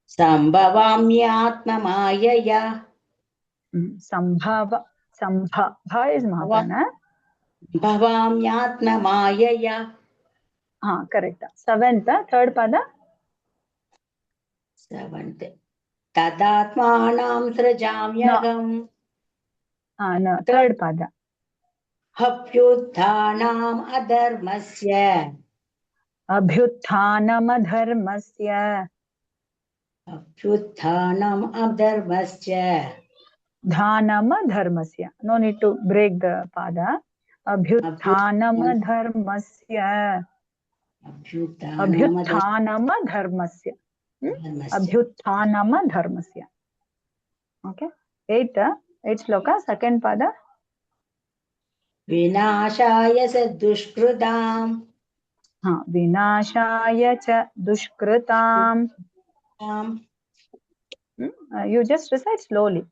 Sambhavamyatma mayaya. Sambhava is Mahaprana. Bhavamyatma mayaya. Correct. Seventh, third pada. Seventh. Tadatmanam srajamyagam. No, third pada. Apyutthanam adharmasya. Abhyutthanam adharmasya. Apyutthanam adharmasya. Dhanam dharmasya. No need to break the pada. Abhyutthanam dharmasya. Abhyutthanam dharmasya. Abhyutthanam dharmasya. Okay. Eighth shloka, second pada. Vinashaya sa dushkrutam. Vinashaya cha dushkrutam. You just recite slowly.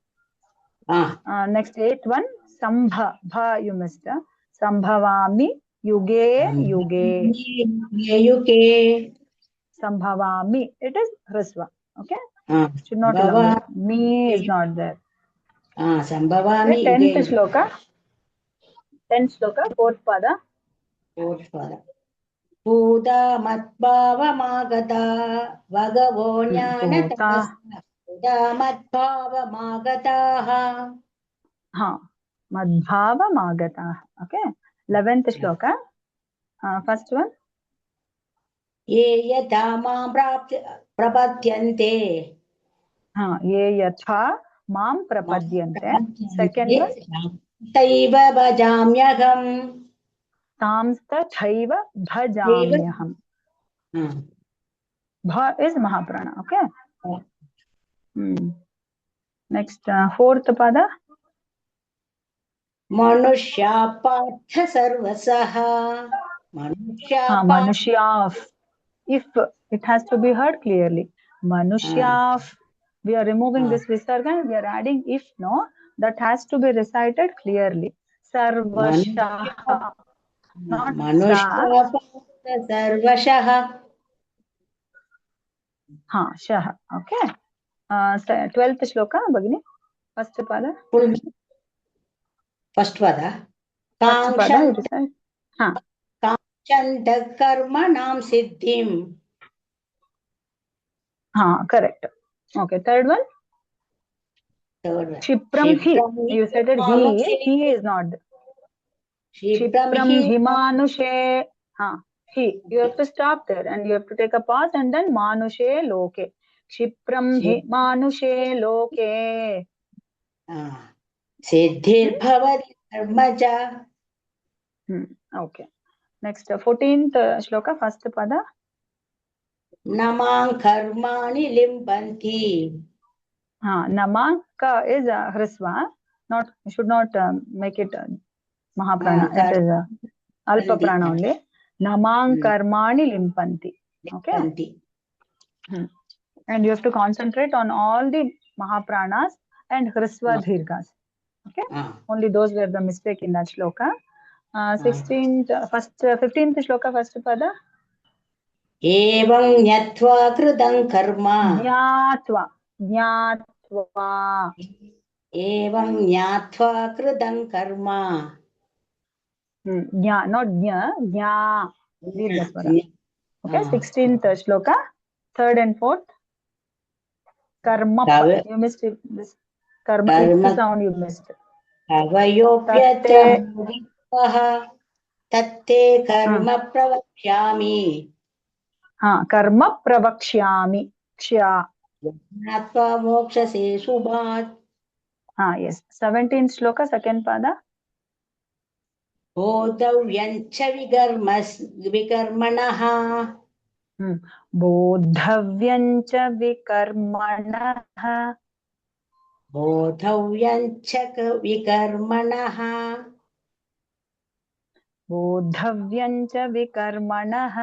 Next eighth one, Sambha you missed. Sambhavami yuge. Sambhavami. It is hrasva. Okay. Should not elongate. Me is not there. Sambhavami. Tenth shloka, fourth pada. Buddha matbhavamagata Bhagavo jnana tapasya. Buddha matbhavamagataha. Madbhavamagataha. Okay. 11th shloka. First one. Ye yatha mam prapadyante. Ye yatha mam prapadyante. Second one. Taiva bhajamyaham. Tamsta thaiva bhajamyaham. Bha is Mahaprana. Okay. Next, fourth pada. मनुष्या पार्थ सर्वसः मनुष्या Partha Manushya. If it has to be heard clearly. Manushya. We are removing this visarga and we are adding if, no, that has to be recited clearly. Sarvashaha. Not मनुष्या sa. पार्थ सर्वशः Ha, shaha. Okay. 12th shloka, Bhagini. First pada. First वद First pada, you recite. Ha. काङ्क्षन्त कर्मणां सिद्धिं Ha, correct. Okay, third one. Shipram hi. You said that he is not. Shipram hi manushe. Ha. He. You have to stop there and you have to take a pause and then manushe loke. Shipram hi manushe loke. सिद्धिर्भवति कर्मजा Okay. Next, 14th shloka, first pada. नमां कर्माणि लिम्पन्ति Namaka is hrisva. Not, should not make it Mahaprana. It is Alpa Prana only. Namang karmani limpanti. Okay. And you have to concentrate on all the Mahapranas and Hrisva Dhirgas. Okay. Only those were the mistake in that shloka. 15th shloka, first pada. एवं ज्ञात्वा कृतं कर्म Jnatva. एवं ज्ञात्वा कृतं कर्म Not jna, jna. Dirghaswara. Okay, 16th shloka, third and fourth. Karma. You missed it. This karma sound you missed. कवयोप्यत्र मुदितः तत्ते कर्म प्रवक्ष्यामि Karma pravakshyami. Kshya. ज्ञात्वा मोक्षसे शुभात् Yes. 17th shloka, second pada. बोद्धव्यञ्च विकर्मणः बोद्धव्यञ्च विकर्मणः. बोद्धव्यञ्च विकर्मणः बोद्धव्यञ्च विकर्मणः.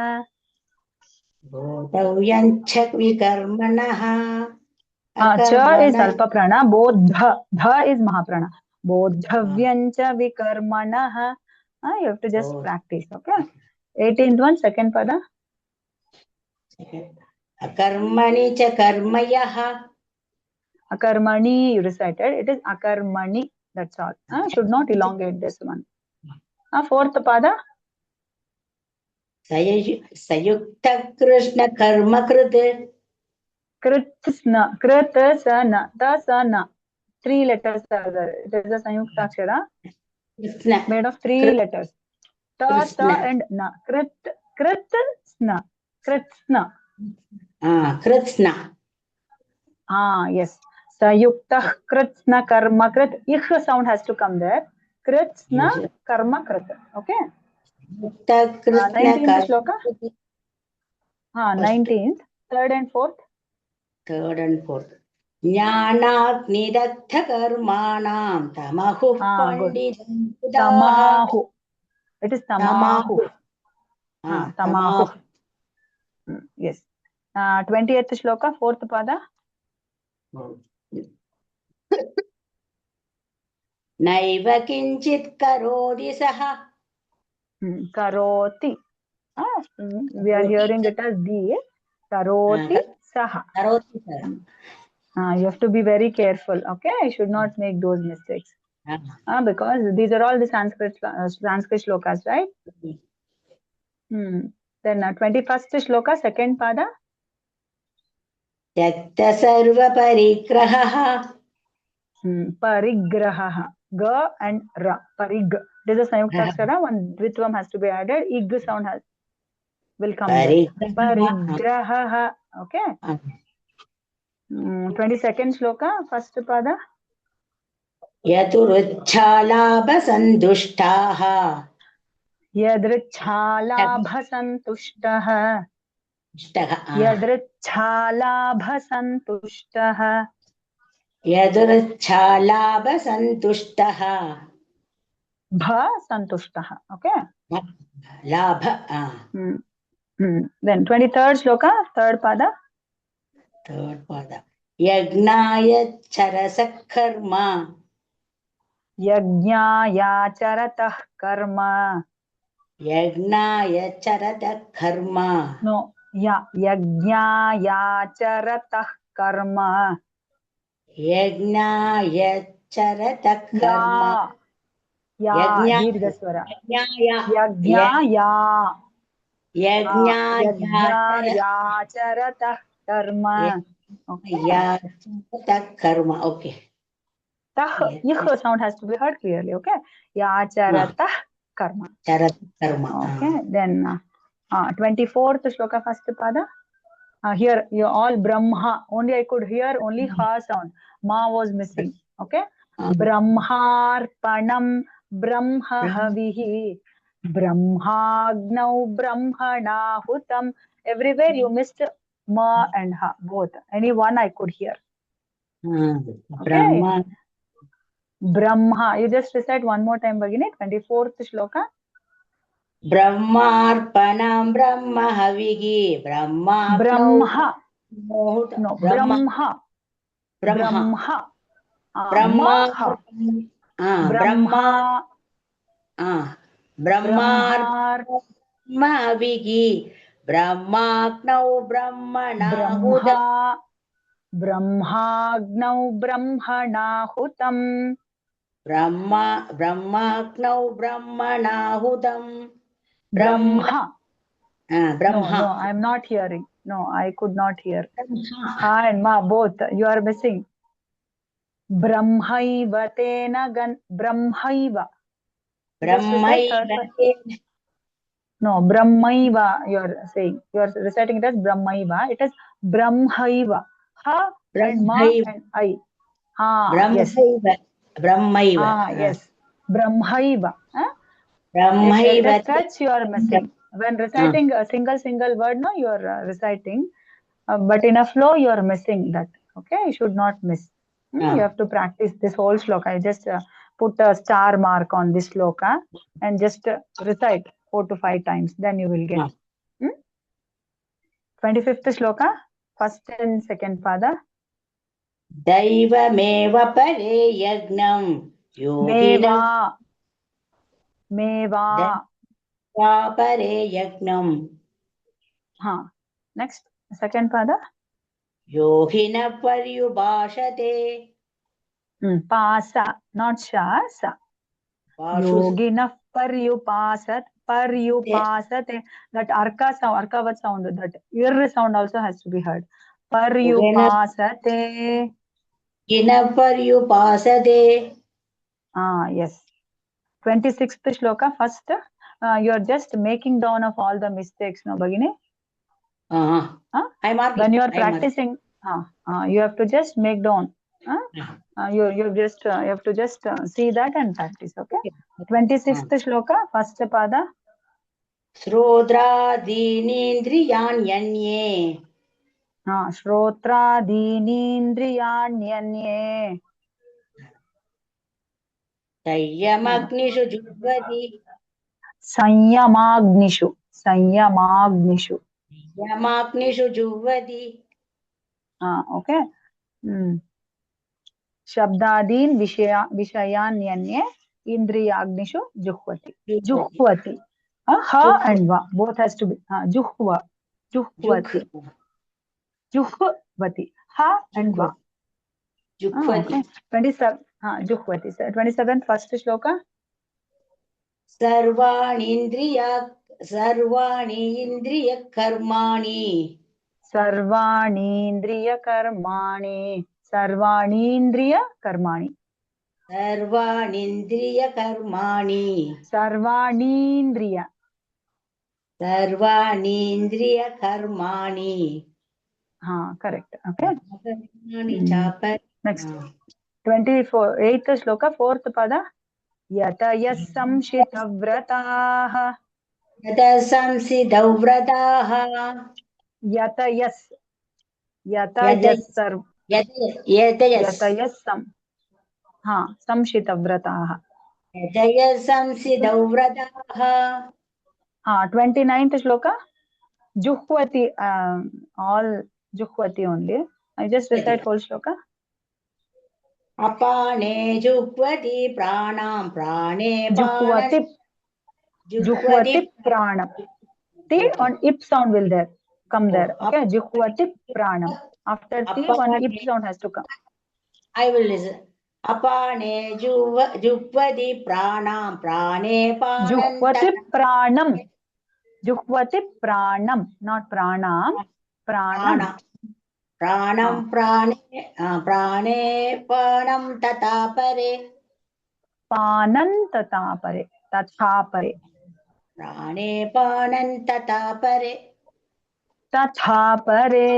बोद्धव्यञ्च विकर्मणः Cha is alpa prana. Bodha. Dha is mahaprana. Bodhavyancha vikarmanah. You have to just practice. Okay. 18th one, second pada. अकर्मणि च कर्मयः Akarmani, you recited. It is akarmani. That's all. Should not elongate this one. Fourth pada. संयुक्त कृष्ण कर्म कृत Kritsna. Kritasana. Tasana. 3 letters are there. It is a Sanyukta Akshara made of 3 letters. Ta, ta and na. Kritsna. Kritsna. कृत्स्न Yes. Sayukta kritsna karma krit. Ich sound has to come there. Kritsna karma krit. Okay. 19th shloka. 19th. Third and fourth. Third and fourth. ज्ञानाग्निदग्ध कर्माणां तमहुः पंडितं Tamahu. It is tamahu. Tamahu. Yes. 20th shloka, fourth pada. नैव किंचित् करोति सः Karoti. We are hearing it as di. Karoti saha. करोति सः You have to be very careful. Okay, I should not make those mistakes. Because these are all the Sanskrit shlokas, right? Then 21st shloka, second pada. त्यक्त सर्व परिग्रहः Parigraha. Ga and ra. Parig. This is a Sanyukta Akshara. One Dvitvam has to be added. Ig sound will come there. Parigraha. Okay. 22nd shloka, first pada. यतुरुच्छालाभसन्तुष्टाः यदृच्छालाभसन्तुष्टः. यदृच्छालाभसन्तुष्टः. यदुरुच्छालाभसन्तुष्टः Bha santushtah. Okay. Labha. Then 23rd shloka, third pada. Third pada. Yagnaya charasa karma. Yajnaya charatah karma. Yagnaya charata karma. No, yajnaya charatah karma. Yagnaya charata karma. Dirghaswara. Yajnaya. Yajnaya charatah karma. Okay. Karma. Okay. Yah sound has to be heard clearly. Okay. Yacharatah karma. Charata karma. Okay. Then 24th shloka, first pada. Here you all Brahma. Only I could hear only ha sound. Ma was missing. Okay. Brahmarpanam Brahma havihi. Brahmagnau Brahmanahutam. Everywhere you missed ma and ha both. Any one I could hear. Brahma. Brahma. You just recite one more time, Bhagini. 24th shloka. Brahmarpanam Brahma havihi. Brahma. Brahma. No. Brahma. Brahma. Brahma. Brahma. Brahma. Mahavigi. Brahmagnau Brahmanahutam. Brahmagnau Brahmanahutam. Brahmagnau Brahmanahutam. Brahma. Brahma. No, I am not hearing. No, I could not hear. Ha and ma both. You are missing. Brahmaiva tena gan. Brahmaiva. No, Brahmaiva, you are saying. You are reciting it as Brahmaiva. It is Brahmaiva. Ha and ma and I. Yes. Brahmaiva. Yes. Brahmaiva. Brahmaiva. Touch you are missing. When reciting a single word, no, you are reciting. But in a flow, you are missing that. Okay, you should not miss. You have to practice this whole shloka. I just put a star mark on this shloka and just recite 4 to 5 times. Then you will get. 25th shloka, first and second pada. Daivameva pare yagnam. Meva. Pare yagnam. Next, second pada. Yohina paryubhashate. Pasa, not shasa. Yogina paryupasate. That arka sound, that ir sound also has to be heard. Paryupasate. Yogina paryupasate. Yes. 26th shloka, first. You are just making down of all the mistakes, no, Bhagini? When you are practicing, you have to just make down. You have to just see that and practice. Okay. 26th shloka, first pada. Shrodradinindriyanyanye. Shrodradinindriyanyanye. Sanyamagnishu juhvati. Sanyamagnishu juhvati. Okay. Shabdadin Vishayanyanye Indriyagnishu Juhvati. Ha and va. Both has to be. Juhvati. Ha and va. Okay. 27. Juhvati. 27th first shloka. Sarvani indriya karmani. Sarvanindriya karmani. Correct. Okay. Next. 8th shloka, 4th pada. Yatayas samshitavratah. Yatayas samshitavratah. जय संसिदौ व्रताः 29th shloka. Juhvati, all Juhvati only. I just recite whole shloka. अपाने जुह्वति प्राणां प्राणे Juhvati, Juhvati pranam. T on ip sound will there come there. Okay, Juhvati pranam. After T, one ip sound has to come. I will listen. अपाने जुह्वति प्राणां प्राणे Juhvati pranam. Juhvati pranam, not pranam. Pranam. प्राणं प्राणे प्राणे पानं तथा परे पानं तथा परे. तथा परे. प्राणे पानं तथा परे तथा परे.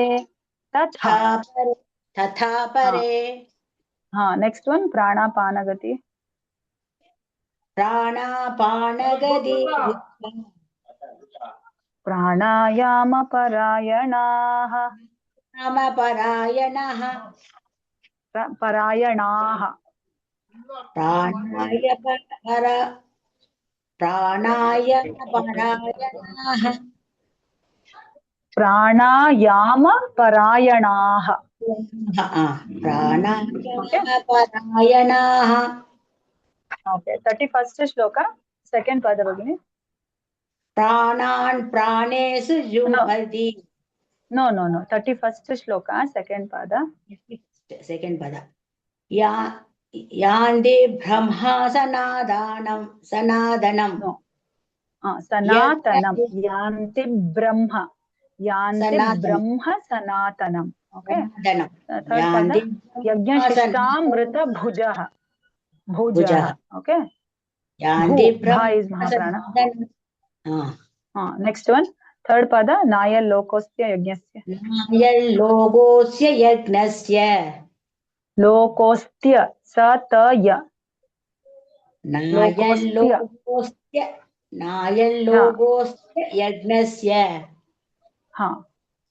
तथा. तथा परे हाँ, next one प्राणापानगति. प्राणापानगति प्राणायामपरायणाः. रामपरायणः परायणाः. प्राणायामपरायणाः प्राणायामपरायणाः. प्राणायामपरायणाः Okay, 31st shloka, second pada bagini. प्राणान् प्राणेषु जुह्वति No. 31st shloka, second pada. Second पद यान्ति Brahma सनातनं No. Sanatanam. Yanti Brahma. Yanti Brahma Sanatanam. Okay. Third pada. Yajnashishtamrita bhujah. Bhujah. Okay. यान्ति Bha is Mahaprana. Next one. Third pada. Naya lokosya yajnasya. नायल्लोकोऽस्य यज्ञस्य Lokosya. Sataya. नायल्लोकोऽस्य यज्ञस्य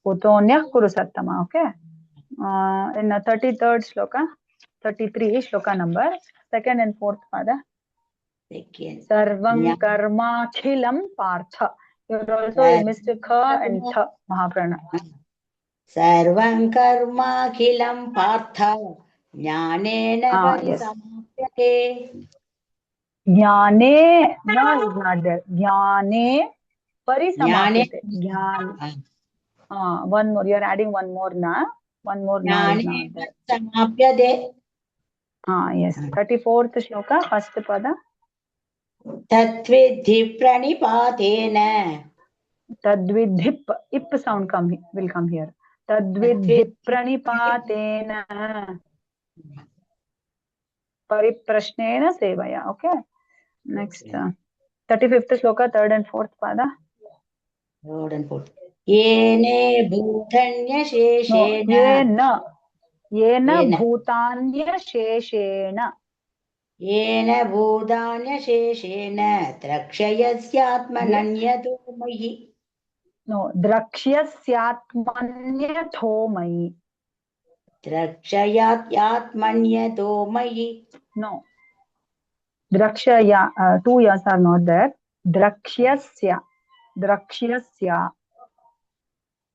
Utonyah kuru sattama. Okay. In the 33rd shloka, 33 shloka number, second and fourth pada. Sarvam karma khilam partha. You also missed kha and tha, Mahaprana. सर्वं कर्माखिलं पार्थ ज्ञानेन परिसमाप्यते Jnane, no is not there. Jnane parisamapyate. Jnane. One more. You are adding one more na. One more na is not there. समाप्यते Yes. 34th shloka, first pada. तत्विद्धि प्रणिपातेन Tadvidhip. Ip sound will come here. Tadvidhi pranipatena. Pariprashnena sevaya. Okay. Next. 35th shloka, third and fourth pada. येने भूतन्यशेषेण येन भूतान्यशेषेण. येन भूतान्यशेषेण द्रक्ष्यस्यात्मनन्यतो मयि No, द्रक्ष्यस्यात्मन्यथो मयि. द्रक्ष्यात्मन्यतो मयि No. Drakshaya. Two yas are not there. Drakshyasya. Drakshyasya.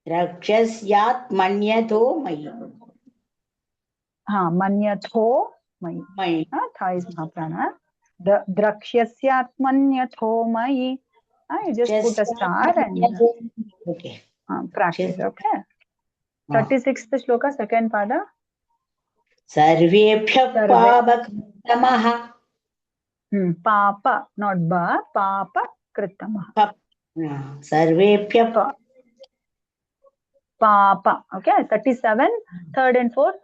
द्रक्ष्यस्यात्मन्यतो मयि Manyatho mayi. मयि Tha is Mahaprana. The Drakshyasyaatmanyatho mayi. You just put a star and okay. practice. Okay. 36th shloka, second pada. सर्वेभ्यः पापकृतमः Papa, not ba. Papa kritamah. सर्वेभ्यः Papa. Okay. 37, third and fourth.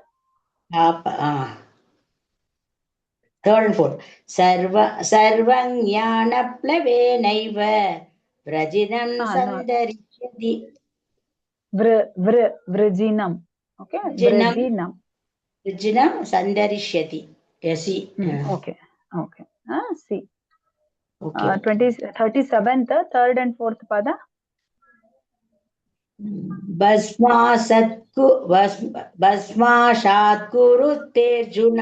Third and fourth. सर्वं ज्ञानप्लवेनैव व्रजिनं सन्दरिष्यति Vrijinam. Okay. Vrijinam. व्रजिनं सन्दरिष्यति यसि Okay. See. Okay. 37th, third and fourth pada. भस्माशात् कुरुतेऽर्जुन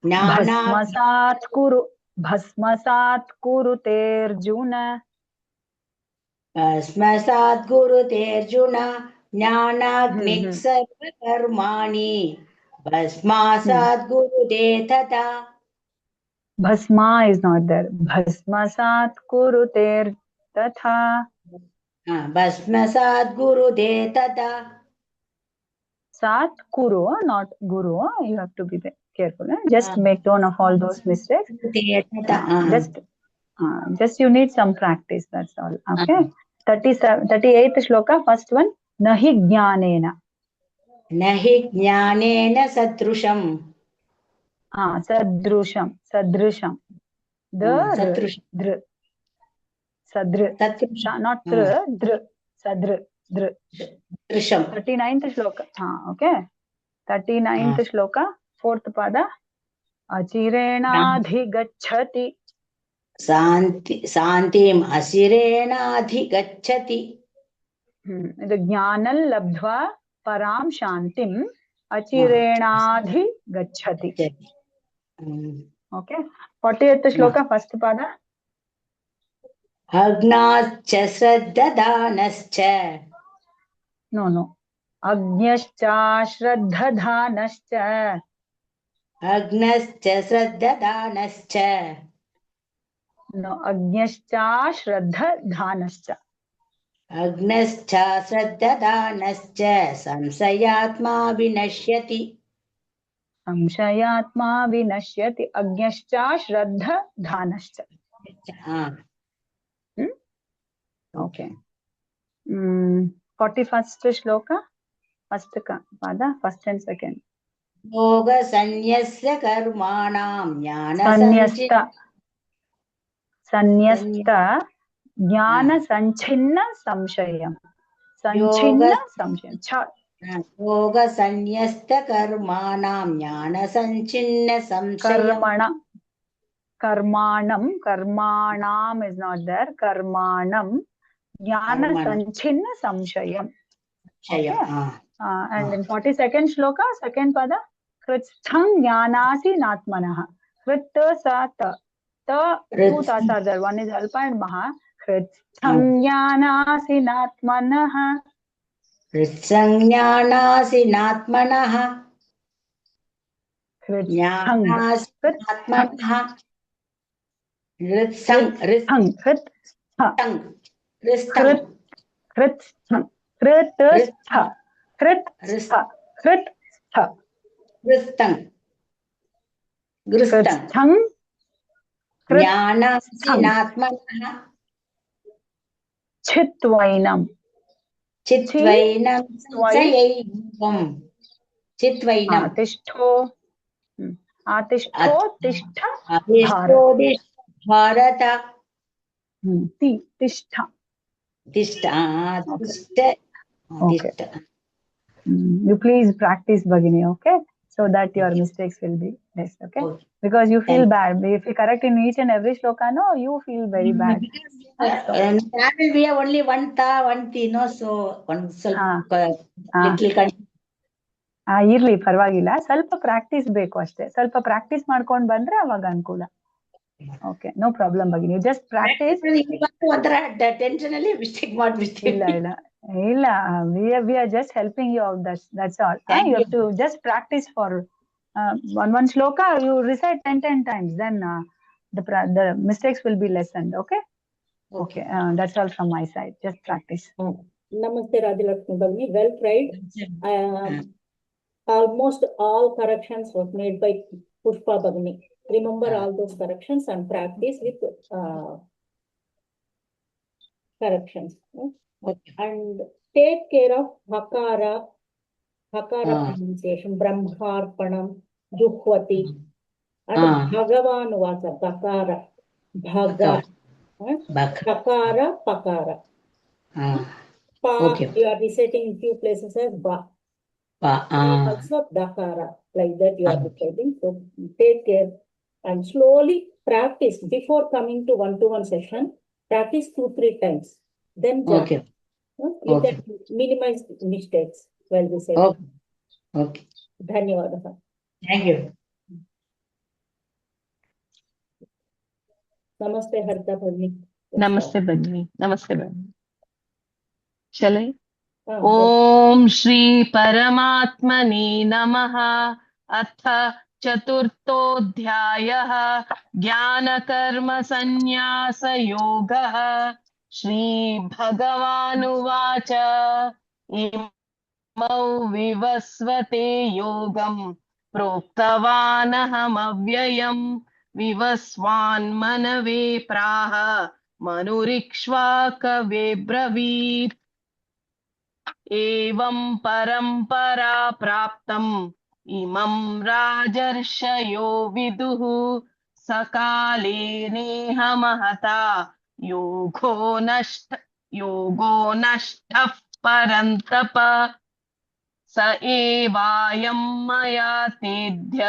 Bhasmasat kuru. भस्मसात् कुरुतेऽर्जुन भस्मसात् कुरुतेऽर्जुन ज्ञानाग्निः सर्वकर्माणि भस्मासात् कुरुते तथा Bhasma is not there. Bhasmasat kuruter tatha. भस्मसात् कुरुते तथा Sat kuru, not guru. You have to be careful. Just make note of all those mistakes. Just you need some practice. That's all. Okay. 38th shloka, first one. Nahi jnanena. नहि ज्ञानेन सदृशम् Sadrusham. Sadrusham. सदृशम् Dr. Sadr. Not tr. Dr. Sadr. Dr. दृशम् 39th shloka. Okay. 39th shloka, 4th pada. Achirenadhigacchati. शान्तिम् अशिरेणाधिगच्छति ज्ञानं लब्ध्वा परां शान्तिम् अचिरेणाधिगच्छति. Okay. 40th shloka, first pada. अग्नाश्च श्रद्धदानश्च No. Agnyascha shraddhadanascha. अग्नश्च श्रद्धदानश्च No. Agnyascha shraddhadanascha. अग्नश्च श्रद्धदानश्च संशयात्मा विनश्यति संशयात्मा विनश्यति. Agnyascha shraddhadanascha. Okay. 41st shloka, first pada, first and second. योगसंन्यस्य कर्माणां Sannyasta jnana sanchhinna samshayam. Sanchhinna samshayam. योगसंन्यस्त कर्माणां ज्ञानसञ्छिन्न संशयम् Karmanam is not there. Karmanam jnana sanchhinna samshayam. Okay. And in 42nd shloka, second pada, kritstham jnanasi natmanah. Krit sa ta. Ta, two tas are there. One is alpa and maha. Kritstham jnanasi natmanah. कृत्संज्ञानासि नात्मनः Kritstham. ज्ञानात्मनः Kritstham. ज्ञानात्मनः Chitvainam. चित्वैनं संशयैवम् चित्वैनं Atishto tishtha Bharata tishtha. तिष्ठ You please practice, Bhagini, okay? So that your mistakes will be less, okay? Because you feel bad. If you correct in each and every shloka, no, you feel very bad. That will be only one tha, one thi, no? So, one little ಇರ್ಲಿ ಪರವಾಗಿಲ್ಲ, ಸ್ವಲ್ಪ ಪ್ರಾಕ್ಟೀಸ್ ಬೇಕು ಅಷ್ಟೇ. ಸ್ವಲ್ಪ ಪ್ರಾಕ್ಟೀಸ್ ಮಾಡ್ಕೊಂಡು ಬಂದ್ರೆ ಅವಾಗ ಅನುಕೂಲ. ಓಕೆ, ನೋ ಪ್ರಾಬ್ಲಮ್ ಬಗಿನಿ. Just practice. ಟೆನ್ಷನ್ ಅಲ್ಲಿ ಮಿಸ್ಟೇಕ್ ಮಾಡ್ಬಿಡ್ತೀವಿ. ಇಲ್ಲ, we are just helping you out. That's all. You have to just practice for one shloka. You recite 10 times, then the mistakes will be lessened. Okay. That's all from my side. Just practice. Namaste Radhilakshmi Bhagini. Well tried. Almost all corrections was made by Pushpa Bhagini. Remember all those corrections and practice with corrections. And take care of Hakara pronunciation. Brahmarpanam, Juhvati. And Bhagavan Vasa, Bakara. Bhaga. Bakara, Pakara. You are reciting in few places as Ba. Also Dakara. Like that you are reciting. So take care and slowly practice. Before coming to one-to-one session, practice 2-3 times. Then you can minimize mistakes while reciting. Dhanyavadaha. Thank you. Namaste, Harita Bhagini. Namaste Bhagini. Namaste Bhagini. Shall I? Ah, ॐ श्री परमात्मने नमः। अथ चतुर्थोऽध्यायः ज्ञानकर्म संन्यास योगः। श्रीभगवानुवाच इमौ विवस्वते योगं प्रोक्तवानहमव्ययम् विवस्वान्मनवे प्राह मनुरिक्ष्वाकवे ब्रवीत्। एवं परम्परा प्राप्तम् इमं राजर्षयो विदुः सकाले नेह महता योगो नष्टः परन्तप। स एवायं मया तेद्य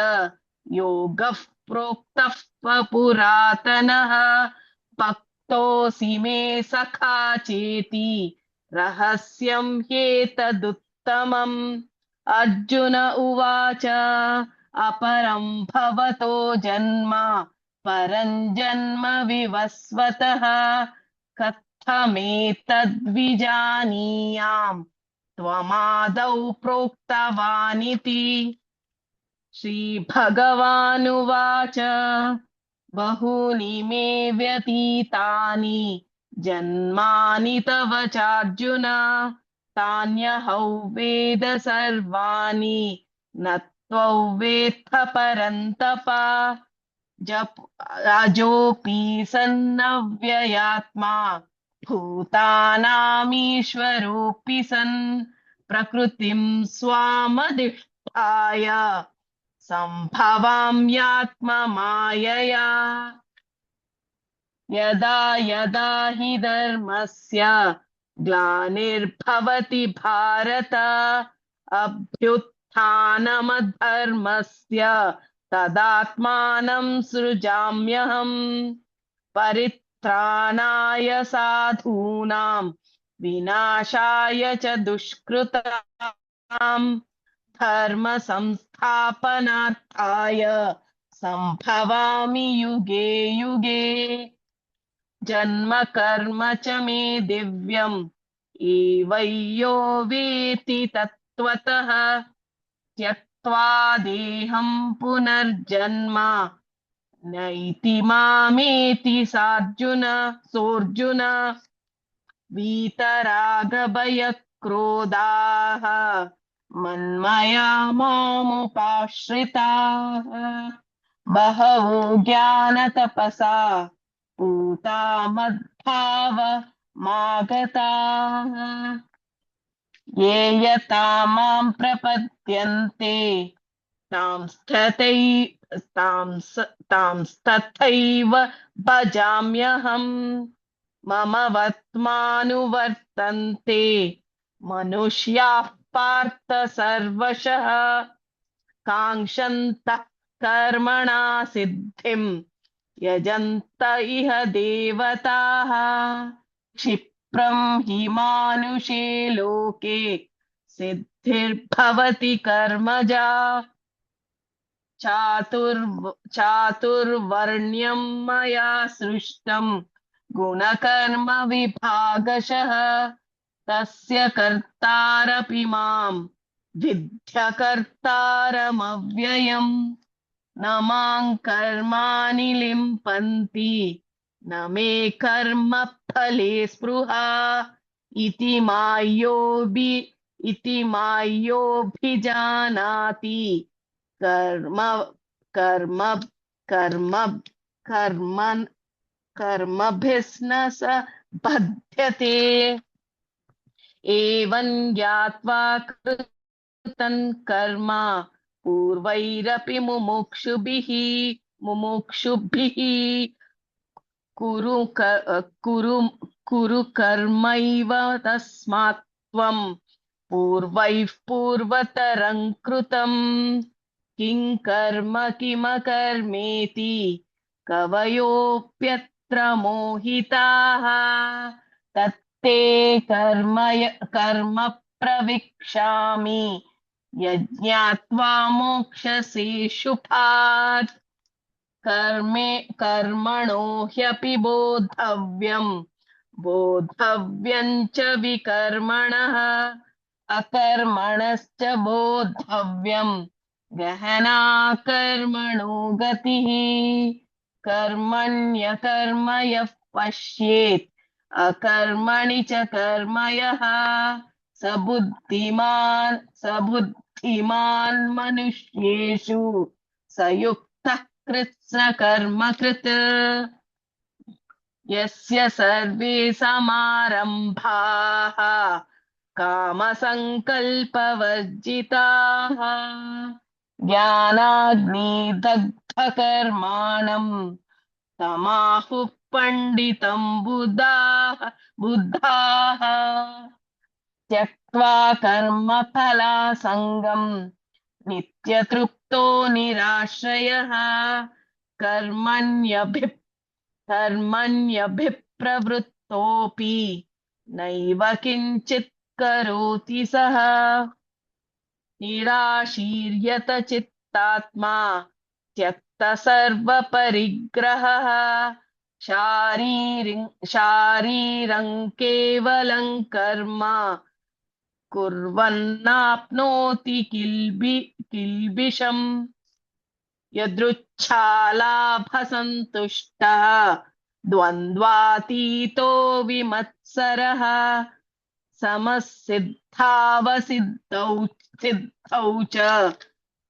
योगः प्रोक्तः पुरातनः भक्तोऽसि मे सखा चेति रहस्यं ह्येतदुत्तमम्। अर्जुन उवाच अपरं भवतो जन्म परं जन्म विवस्वतः कथमेतद्विजानीयाम् त्वमादौ प्रोक्तवानिति। श्रीभगवानुवाच बहूनि मे व्यतीतानि जन्मानि तव चार्जुन तान्यहौ वेद सर्वाणि न त्वौ वेत्थ परन्तप। अजोऽपि सन्नव्ययात्मा भूतानामीश्वरोऽपि सन् प्रकृतिं स्वामधिष्ठाय सम्भवाम्यात्ममायया। यदा यदा हि धर्मस्य ग्लानिर्भवति भारत अभ्युत्थानमधर्मस्य तदात्मानं सृजाम्यहम्। परित्राणाय साधूनां विनाशाय च दुष्कृताम् धर्म संस्थापनार्थाय सम्भवामि युगे युगे। जन्म कर्म च मे दिव्यम् एवैयो वेति तत्त्वतः त्यक्त्वा देहं पुनर्जन्म नैति मामेति सोऽर्जुन। वीतरागभयक्रोधाः मन्मया मामुपाश्रिताः बहवो ज्ञानतपसा पूता मद्भावमागताः। ये यथा मां प्रपद्यन्ते तांस्तथैव भजाम्यहम्। मम वर्त्मानुवर्तन्ते मनुष्याः पार्थ सर्वशः काङ्क्षन्तः कर्मणा सिद्धिं यजन्त इह देवताः। क्षिप्रं हि मानुषे लोके सिद्धिर्भवति कर्मजा चातुर्वर्ण्यं मया सृष्टं गुणकर्म विभागशः तस्य कर्तारपि मां विद्यकर्तारमव्ययम्। न मां कर्माणि लिम्पन्ति न मे कर्म फले स्पृहा इति मायोऽभिजानाति कर्म कर्म कर्म कर्मभिर्न स बध्यते। एवं ज्ञात्वा कृतं कर्म पूर्वैरपि मुमुक्षुभिः कुरु कर्मैव तस्मात् त्वं पूर्वैः पूर्वतरं कृतं किं कर्म किमकर्मेति कवयोऽप्यत्र मोहिताः। तत्ते कर्म प्रविक्ष्यामि यज्ञात्वा मोक्षसे शुभात्। कर्मणो ह्यपि बोद्धव्यं च विकर्मणः अकर्मणश्च बोद्धव्यं गहना कर्मणो गतिः कर्मण्यकर्म यः पश्येत् अकर्मणि च कर्म यः स बुद्धिमान् मनुष्येषु स युक्तः कृत्स्नकर्मकृत् यस्य सर्वे समारम्भाः कामसङ्कल्पवर्जिताः ज्ञानाग्निदग्धकर्माणं तमाहुः पण्डितं बुद्धाः त्यक्त्वा कर्मफलासङ्गं नित्यतृप्तो निराश्रयः कर्मण्यभिप्रवृत्तोऽपि नैव किञ्चित् करोति सः निराशीर्यत चित्तात्मा त्यक्त सर्वपरिग्रहः शारीरं केवलं कर्म कुर्वन्नाप्नोति किल्बिषम् यदृच्छालाभसन्तुष्टः द्वन्द्वातीतो विमत्सरः सिद्धौ च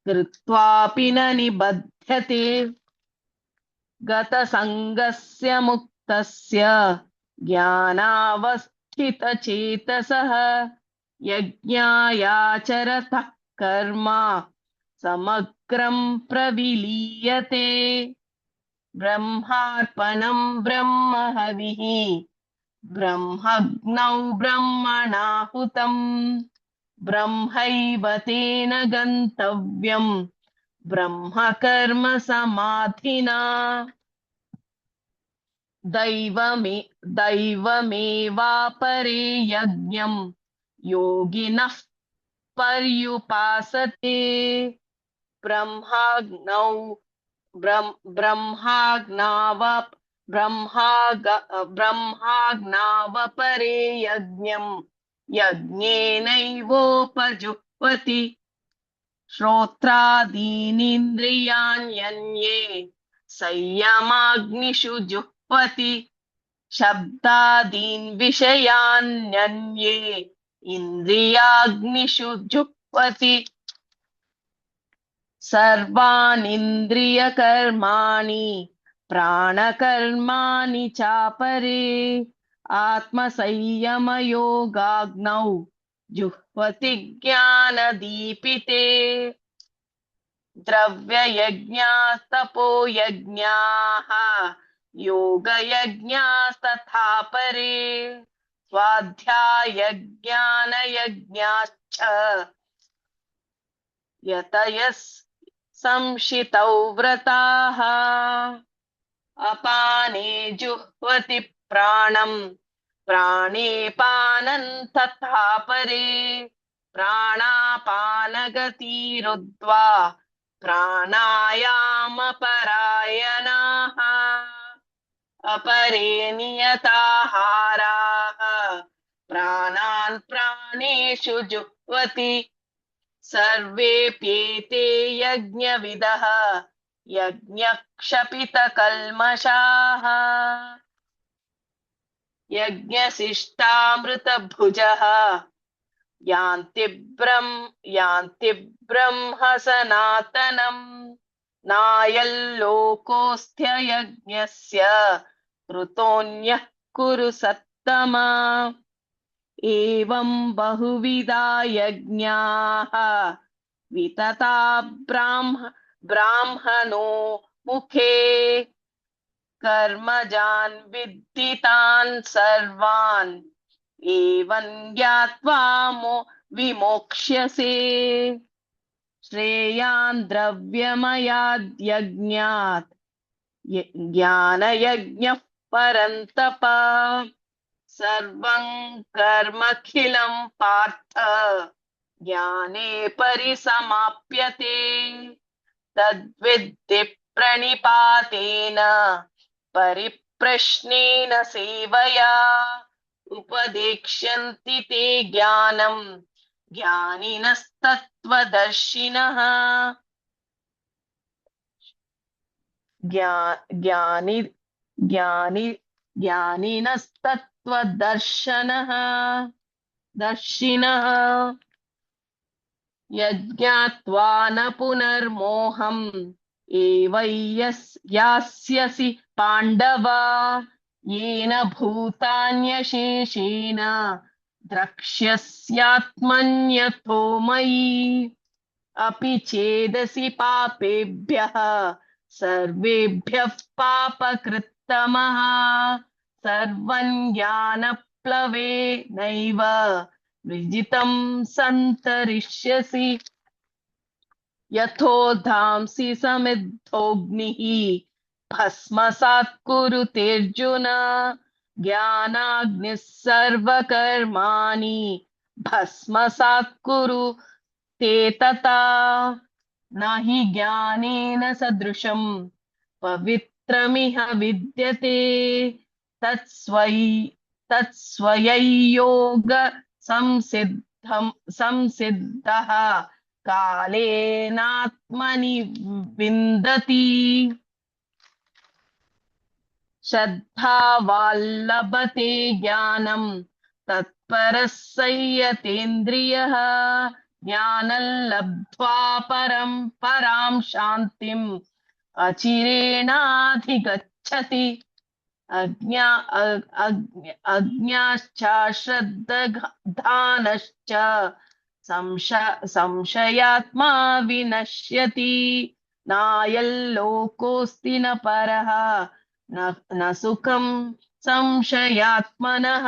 कृत्वापि न निबध्यते गतसङ्गस्य मुक्तस्य ज्ञानावस्थितचेतसः यज्ञायाचरतः कर्म समग्रं प्रविलीयते ब्रह्मार्पणं ब्रह्महविः ब्रह्मग्नौ ब्रह्मणाहुतं ब्रह्मैव तेन गन्तव्यं ब्रह्मकर्म समाधिना दैवमेवापरे यज्ञं योगिनः पर्युपासते ब्रह्माग्नावपरे यज्ञं यज्ञेनैवोपजुह्वति श्रोत्रादीनीन्द्रियाण्यन्ये संयमाग्निषु जुह्वति शब्दादीन् विषयान्यन्ये इन्द्रियाग्निषु जुह्वति सर्वानीन्द्रियकर्माणि प्राणकर्माणि चापरे आत्मसंयमयोगाग्नौ जुह्वति ज्ञानदीपिते द्रव्ययज्ञास्तपोयज्ञाः योगयज्ञास्तथा परे स्वाध्यायज्ञानयज्ञाश्च यतयः संशितौ व्रताः अपाने जुह्वति प्राणं प्राणे पानं तथा परे प्राणापानगतिरुद्ध्वा प्राणायामपरायणाः अपरे नियताहाराः प्राणान् प्राणेषु जुह्वति सर्वेऽप्येते यज्ञविदः यज्ञक्षपितकल्मषाः यज्ञशिष्टामृतभुजः यान्ति ब्रह्म सनातनम् नायल्लोकोऽस्त्ययज्ञस्य कृतोऽन्यः कुरु सत्तमा एवं बहुविधा यज्ञाः वितता ब्राह्मणो मुखे कर्मजान् विद्धितान् सर्वान् एवं ज्ञात्वा विमोक्ष्यसे श्रेयान् द्रव्यमयाद्यज्ञात् ज्ञानयज्ञः परन्तप सर्वं कर्मखिलं पार्थ ज्ञाने परिसमाप्यते तद्विद्धि प्रणिपातेन परिप्रश्नेन सेवया उपदेक्ष्यन्ति ते ज्ञानं ज्ञानिनस्तत्त्वदर्शिनः ज्ञानि ज्ञानिनस्तत्त्वदर्शिनः यज्ञात्वा न पुनर्मोहम् यास्यसि पाण्डव येन भूतान्यशेषेण द्रक्ष्यस्यात्मन्यथो मयि अपि चेदसि पापेभ्यः सर्वेभ्यः पापकृत्तमः सर्वं ज्ञानप्लवेनैव विजितं सन्तरिष्यसि यथोधांसि समिद्धोऽग्निः भस्मसात् कुरुतेऽर्जुन ज्ञानाग्निः सर्वकर्माणि भस्मसात् कुरु ते तथा न हि ज्ञानेन सदृशं पवित्रमिह विद्यते तत्स्वययोग संसिद्धः कालेनात्मनि विन्दति श्रद्धावाल्लभते ज्ञानं तत्परः संयतेन्द्रियः ज्ञानं लब्ध्वा परां शान्तिम् अचिरेणाधिगच्छति अज्ञाश्च श्रद्धानश्च संशयात्मा विनश्यति नायल्लोकोऽस्ति न परः न सुखं संशयात्मनः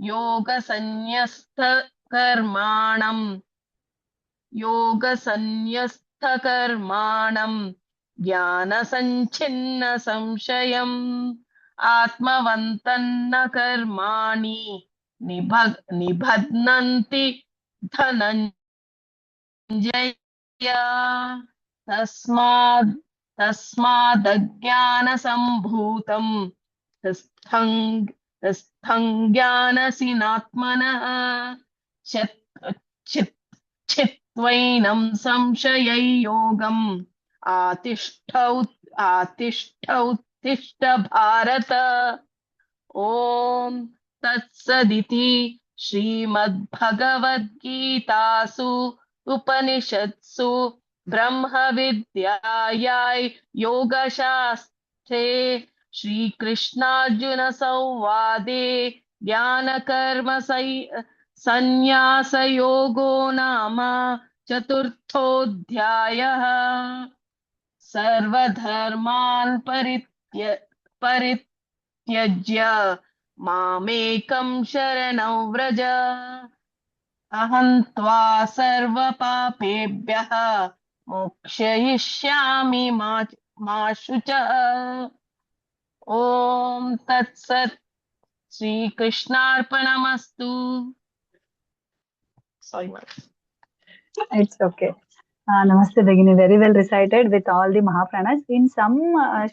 योगसंन्यस्तकर्माणं ज्ञानसञ्छिन्न संशयम् आत्मवन्तन्न कर्माणि निबध्नन्ति धनञ्जय तस्मादज्ञानसम्भूतं हृस्थं ज्ञानसिनात्मनः चित्त्वैनं संशययोगम् उत्तिष्ठ भारत ॐ तत्सदिति श्रीमद्भगवद्गीतासु उपनिषत्सु ब्रह्मविद्यायां योगशास्त्रे श्रीकृष्णार्जुनसंवादे ज्ञानकर्म संन्यासयोगो नाम चतुर्थोऽध्यायः सर्वधर्मान् परित्यज्य मामेकं शरणं व्रज अहं त्वा सर्वपापेभ्यः मोक्षयिष्यामि मा शुचः ॐ तत्सत् श्रीकृष्णार्पणमस्तु Sorry, It's okay. Namaste, Bhagini. Very well recited with all the Mahapranas. In some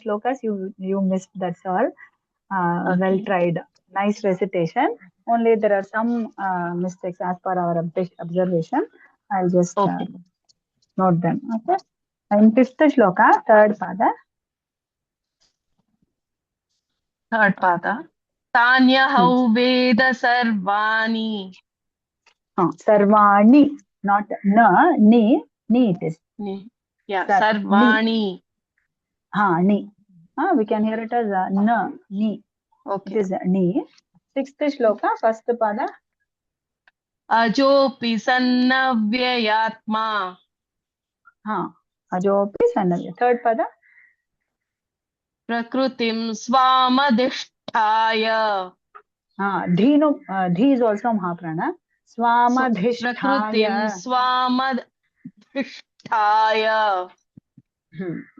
shlokas, you missed. That's all. Okay. Well tried. Nice recitation. Only there are some mistakes as per our observation. I'll just note them. Okay. And fifth shloka, third pada. Third pada. Tanyahau Veda Sarvani. Sarvani, not na, ni it is. Yeah, Sarvani. Ni. We can hear it as na, ni. Okay. It is ni. Sixth shloka, first pada. Ajopi sannavyayatma. Ajopi sannavya. Third pada. Prakrutim swamadhisthaya. Dhi is also Mahaprana. Swamadhisthaya. Prakrutim swamadhisthaya.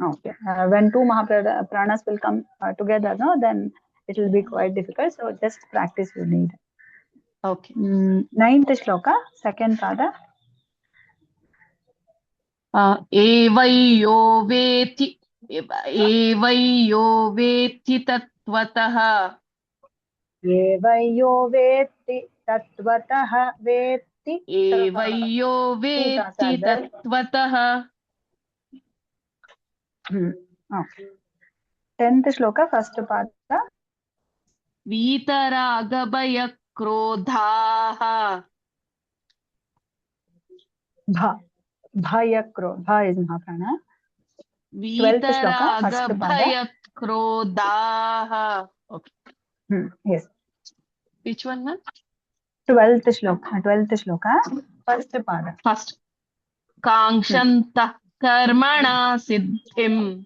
Okay. When two Mahapranas will come together, no, then it will be quite difficult. So just practice you need. Okay. Ninth shloka, second pada. एवैयो वेत्ति तत्त्वतः एवयो वेत्ति तत्त्वतः वेत्ति एवैयो वेत्ति तत्त्वतः Okay. 10th shloka, first pada. वीतरागभयक्रोधाः Bha. Bhayakro. Bha is Mahaprana. 12th shloka, first pada. वीतरागभयक्रोधाः. Okay. Yes. Which one, ma'am? 12th shloka, first pada. First. काङ्क्षन्तः कर्मणा सिद्धिम्.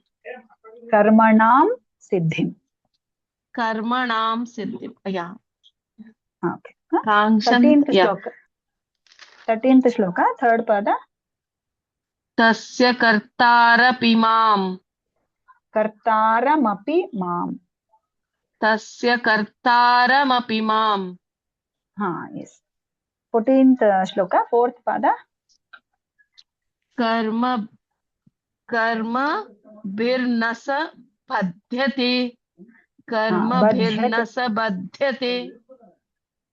Karmanam siddhim. कर्मणां सिद्धिम्. Yeah. Okay. 13th काङ्क्षन्त. Yeah. shloka. 13th shloka, third pada. तस्य कर्तारपि माम्. Kartaramapi mam. तस्य कर्तारमपि माम्. Yes. 14th shloka, fourth pada. कर्मभिर्न स बध्यते. कर्मभिर्न स बध्यते.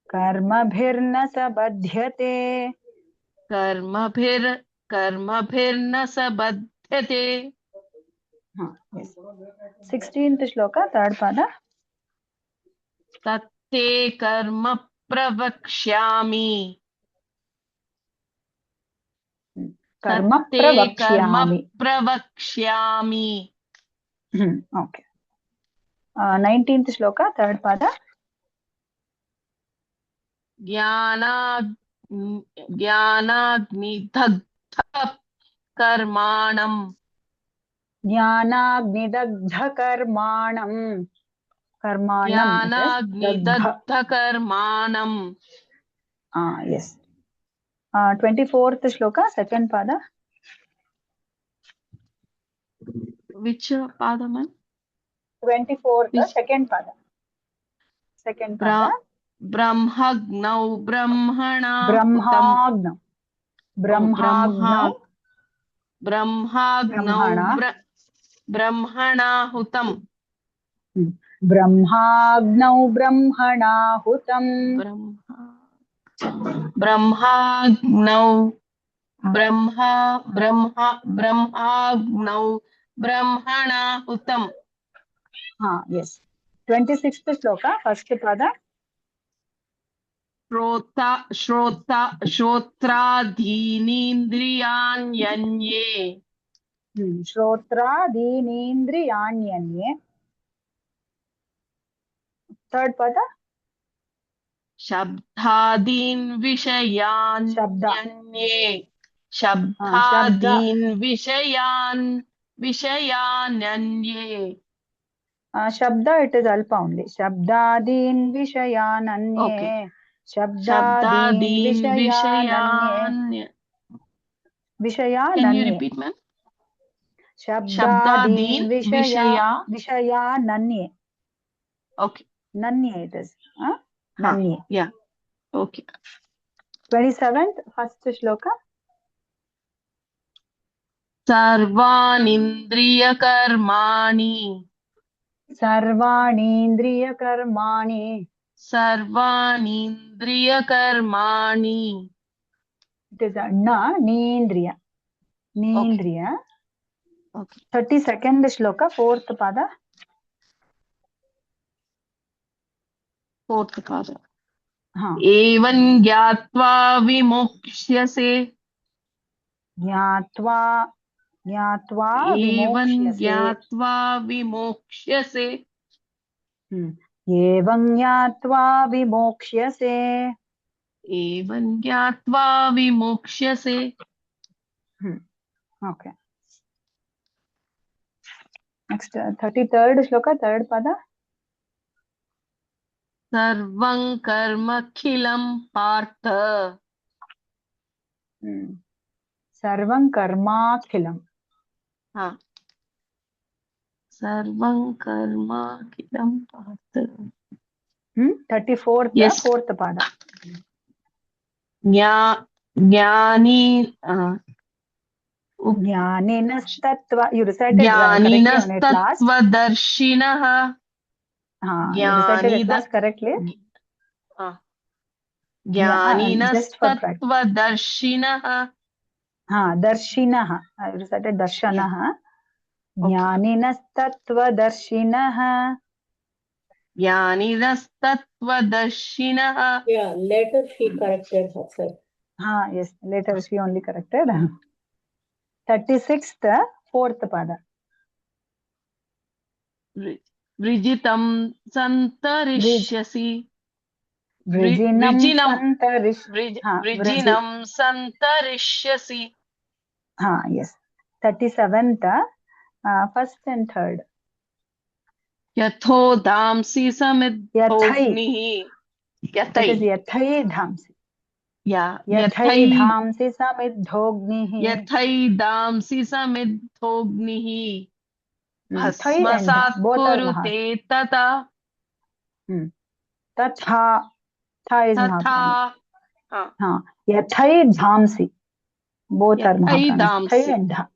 कर्मभिर्न स बध्यते. कर्मभिर्न स बध्यते. Yes. 16th shloka, third pada. तत्ते कर्म प्रवक्ष्यामि. Karma तत्ते कर्म pravakshyami. प्रवक्ष्यामि. Okay. 19th shloka, third pada. ज्ञानाग्निदग्ध कर्माणम्. Jnanagnidagdha karmanam. ज्ञानाग्निदग्ध कर्माणम्. Yes. 24th shloka, second pada. Which pada, ma'am? 24th, Which? second pada. Second pada. ब्रह्मग्नौ ब्रह्मणा Brahmagna. Brahmagna. ब्रह्मणा हुतम्. Brahmagnau brahmana hutam. ब्रह्माग्नौ ब्रह्माग्नौ ब्रह्मणा हुतम्. Yes. 26th shloka, first pada. श्रोत्रादीनीन्द्रियाण्यन्ये. Shrotraadinindriyanyanye. Third pada. शब्दादीन् विषयान्यन्ये. शब्दादीन् विषयान्यन्ये. Shabda, it is alpa only. Shabdadin vishayananye. Okay. Shabdadin vishayananye. Can you repeat, ma'am? Shabdadin vishayananye. Okay. Nanye it is. Nanye. Yeah. Okay. 27th, first shloka. सर्वानिन्द्रियकर्माणि. Sarvanindriyakarmani. सर्वानिन्द्रियकर्माणि. It is na nindriya. Nindriya. Okay. 32nd shloka, fourth pada. Fourth pada. एवं ज्ञात्वा विमोक्ष्यसे. ज्ञात्वा एवं विमोक्ष्यसे. ज्ञात्वा विमोक्ष्यसे. एवं ज्ञात्वा विमोक्ष्यसे. एवं ज्ञात्वा विमोक्ष्यसे. Okay. Next, 33rd shloka, third pada. सर्वं कर्मखिलं पार्थ. सर्वं कर्माखिलं. सर्वं कर्माखिलं Partha. 34th, Yes. fourth pada. ज्ञानी Jnaninastatva. You recited correctly on it last. Jnaninastatvadarshinaha. You recited it last correctly. Just for practice. Jnaninastatvadarshinaha. Darshinaha. You recited darshanaha. Okay. Jnaninastatvadarshinaha. Jnaninastatvadarshinaha. Yeah, later she corrected herself. Yes, later she only corrected. 36th, fourth pada. Vrijitam santarishyasi. Vrijinam Vrijinam. santarish. Vrijinam santarishyasi. Yes. 37th, first and third. Yathodamsi samidhognihi. That is yathai dhamsi. Yeah. Yathai dhamsi samidhognihi. Yathai damsi samidhognihi. Thai and Bhasmasat both are kurute tata. Tatha. Tha is Mahaprana. Tatha. Yathai dhamsi. Both are Yathai Mahapranas. Thai damsi. and dha.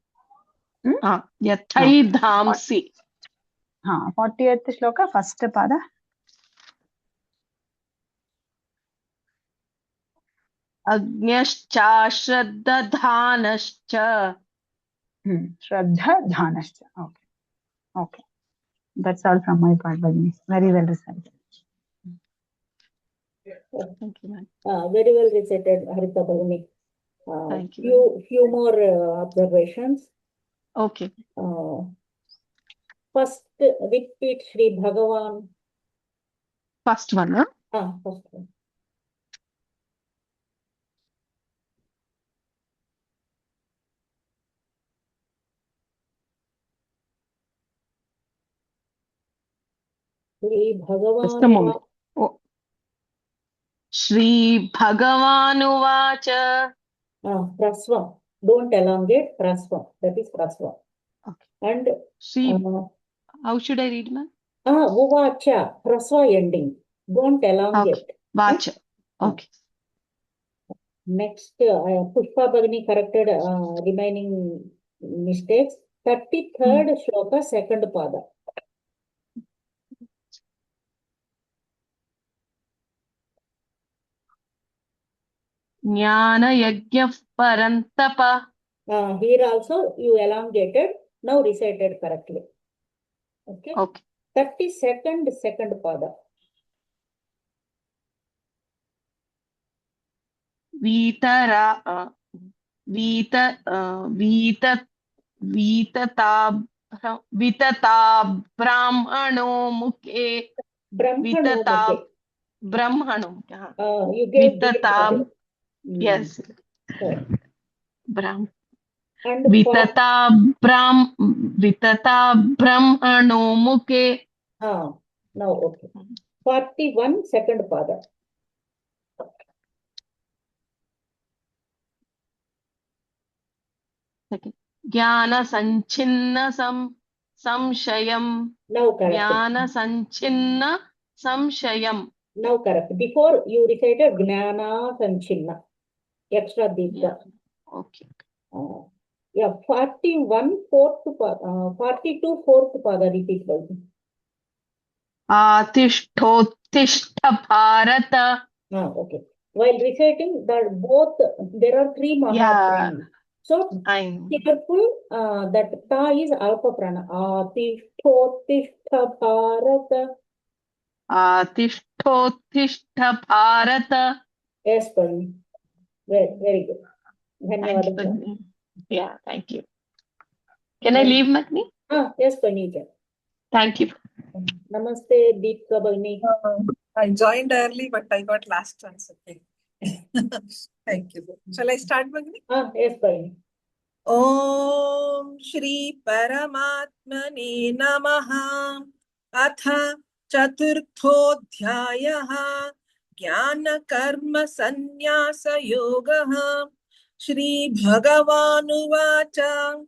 Yathai dhamsi. 40th shloka, first pada. Agnyascha shraddadhanascha. Shraddha dhanascha. Okay. That's all from my part, Bhagini. Very well recited. Thank you, ma'am. Very well recited, Harita Bhagini. Thank you. Few more observations. Okay. First, repeat Shri Bhagavan. First one, huh? First one. Shri Bhagavan. Just a moment. Shri Bhagavanuvacha. Prasvam. Don't elongate. Prasvam. That is Prasvam. Okay. And Shri. How should I read, ma'am? Uvacha. Prasva ending. Don't elongate. Okay. Vacha. Okay. Next, Pushpa Bhagini corrected remaining mistakes. 33rd shloka, second pada. Jnana yajna parantapa. Here also you elongated. Now recited correctly. Okay. 32nd second pada. Vitata brahmano mukhe. Brahmano. You gave Vitata. Yes. And Vitata brahmano mukhe. Now okay. 41 second pada. Jnana sanchinna samshayam. Now correct. Jnana sanchinna samshayam. Now correct. Before you recited Gnana Sanchinna. Extra deepa. Okay. 41 fourth pada. 42 fourth pada repeat. Tishtha Bharata. Okay. While reciting that both, there are three Mahapranas. So careful that ta is alpha prana. Tishtha Bharata. Tishtha Bharata. Yes, Pani. Very good. Dhanyawad. Yeah, thank you. Can I leave, Magni? Yes, Pani. Thank you. Namaste, Deepika Bhagini. I joined early, but I got last chance. Okay. Thank you. Shall I start, Bhagini? Yes, Bhagini. Om Shri Paramatmane Namaha. Atha Chaturthodhyayah. Jnana Karma Sannyasa Yogaha. Shri Bhagavanuvacha.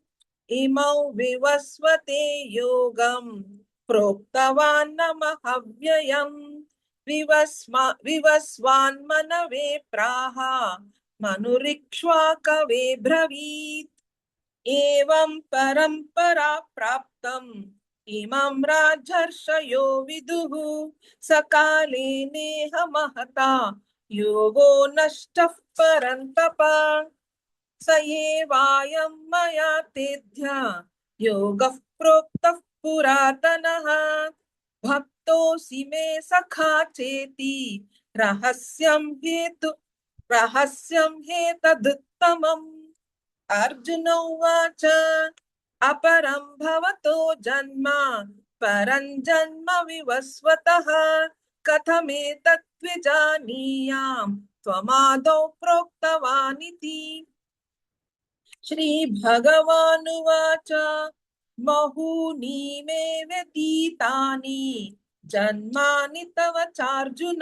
Imau Vivasvate Yogam. Proktavan Namahavyayam. Vivasvan Manave Praha. Manurikshva Kave Bravit. एवं परंपरा प्राप्तम् इमं राजर्षयो विदुः सकाले नेह महता योगो नष्टः परन्तप स एवायं मया तेद्य योगः प्रोक्तः पुरातनः भक्तोऽसि मे सखा चेति रहस्यं हेतदुत्तमम् अर्जुन उवाच अपरं भवतो जन्म परं जन्म विवस्वतः कथमेतत् विजानीयाम् त्वमादौ प्रोक्तवानिति श्रीभगवानुवाच बहूनि मे व्यतीतानि जन्मानि तव चार्जुन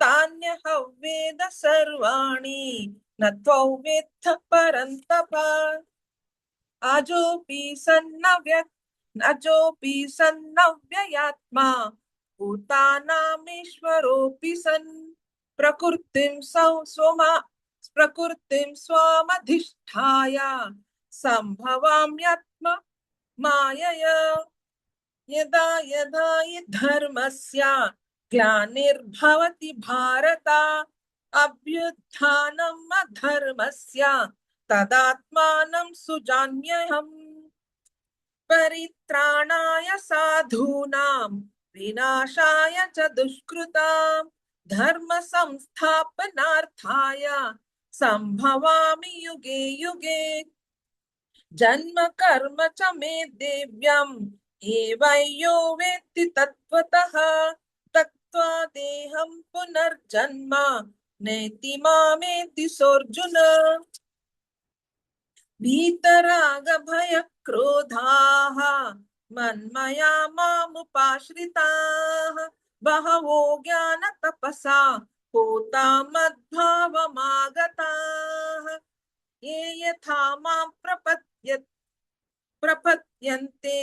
तान्यहं सर्वाणि न त्वं वेत्थ परन्तप अजोऽपि सन्नव्ययात्मा भूतानामीश्वरोऽपि सन् प्रकृतिं स्वामधिष्ठाय सम्भवाम्यात्म मायया यदा यदा हि धर्मस्य ग्लानिर्भवति भारत अभ्युत्थानम् अधर्मस्य तदात्मानं सुजान्यहम् परित्राणाय साधूनां विनाशाय च दुष्कृतां धर्म संस्थापनार्थाय संभवामि युगे युगे जन्म कर्म च मे दिव्यम् एवयो वेत्ति तत्त्वतः त्यक्त्वा देहं पुनर्जन्म नेति मामेति सोऽर्जुन वीतरागभयक्रोधाः मन्मया मामुपाश्रिताः बहवो ज्ञानतपसा पूता मद्भावमागताः ये यथा मां प्रपद्यन्ते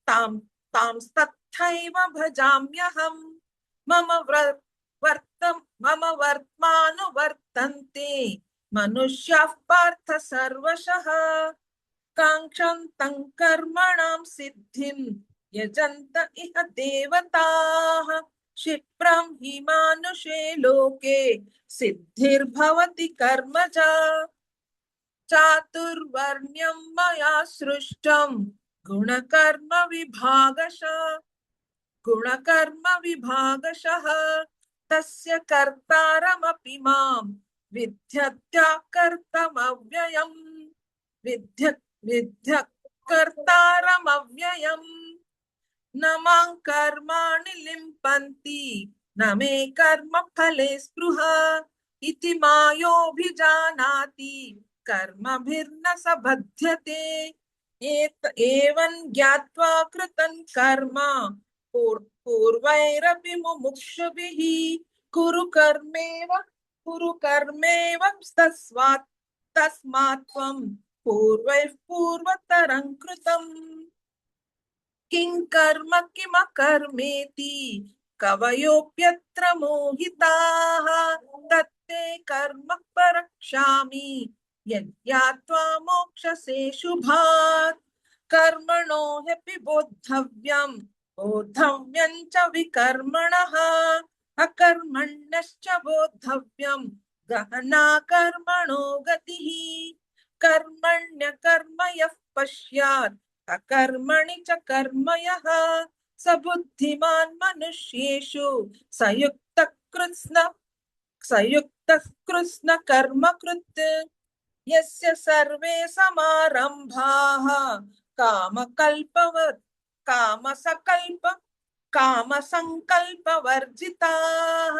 तांस्तथैव भजाम्यहम् मम वर्त्मानुवर्तन्ते मनुष्याः पार्थ सर्वशः काङ्क्षन्तं कर्मणां सिद्धिं यजन्त इह देवताः क्षिप्रं हि मानुषे लोके सिद्धिर्भवति कर्मजा चातुर्वर्ण्यं मया सृष्टं गुणकर्म विभागशः तस्य कर्तारमपि मां विद्यत्याकर्तमव्ययम् कर्तारमव्ययम् न मां कर्माणि लिम्पन्ति न मे कर्म फले स्पृहा इति मायोऽभिजानाति कर्मभिर्न स बध्यते एवं ज्ञात्वा कृतं कर्म पूर्वैरपि मुमुक्षुभिः कुरु कर्मेव तस्मात् त्वं पूर्वैः पूर्वतरं कृतम् किं कर्म किमकर्मेति कवयोऽप्यत्र मोहिताः तत्ते कर्म परक्ष्यामि यज्ञात्वा मोक्षसे शुभात् कर्मणो ह्यपि बोद्धव्यं च विकर्मणः अकर्मण्यश्च बोद्धव्यं गहना कर्मणो गतिः कर्मण्यकर्म यः पश्यात् अकर्मणि च कर्म यः स बुद्धिमान् मनुष्येषु सयुक्तः कृत्स्न कर्मकृत् यस्य सर्वे समारम्भाः कामसङ्कल्पवर्जिताः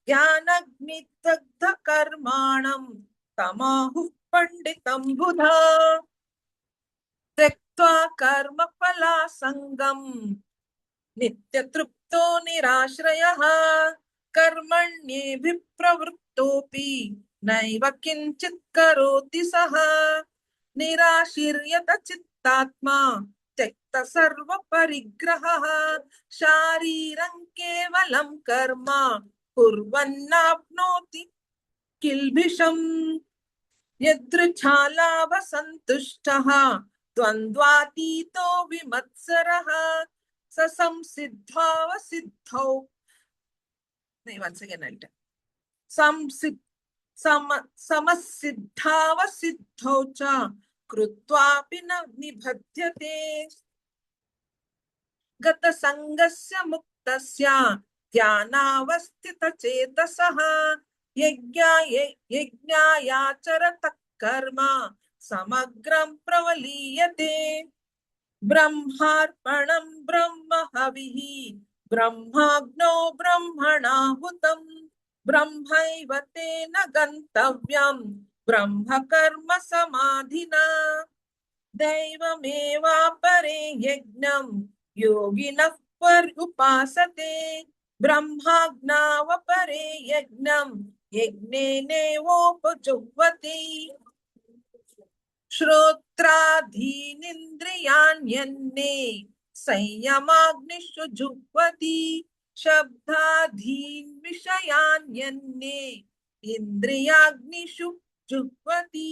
ज्ञानाग्निदग्धकर्माणं तमाहुः पण्डितं बुधा त्यक्त्वा कर्मफलासङ्गं नित्यतृप्तो निराश्रयः कर्मण्येभिप्रवृत्तोऽपि नैव किञ्चित् करोति सः निराशीर्यत चित्तात्मा त्यक्त सर्वपरिग्रहः शारीरं केवलं कर्म कुर्वन्नाप्नोति किल्बिषम् यदृच्छालाभसन्तुष्टः द्वन्द्वातीतो विमत्सरः स संसिद्धावसिद्धौ once again I'll tell. समसिद्धावसिद्धौ च कृत्वापि न निबध्यते गतसङ्गस्य मुक्तस्य ध्यानावस्थितचेतसः यज्ञायाचरतः कर्म समग्रं प्रवलीयते ब्रह्मार्पणं ब्रह्म हविः ब्रह्माग्नौ ब्रह्मणाहुतं ब्रह्मैव तेन गन्तव्यं ब्रह्म कर्म समाधिना दैवमेवापरे यज्ञं योगिनः पर्युपासते ब्रह्माज्ञावपरे यज्ञं यज्ञेनेवोपजुह्वति श्रोत्रादीनिन्द्रियाण्यन्ये संयमाग्निषु जुह्वति शब्दादीन् विषयान्यन्ये इन्द्रियाग्निषु जुह्वति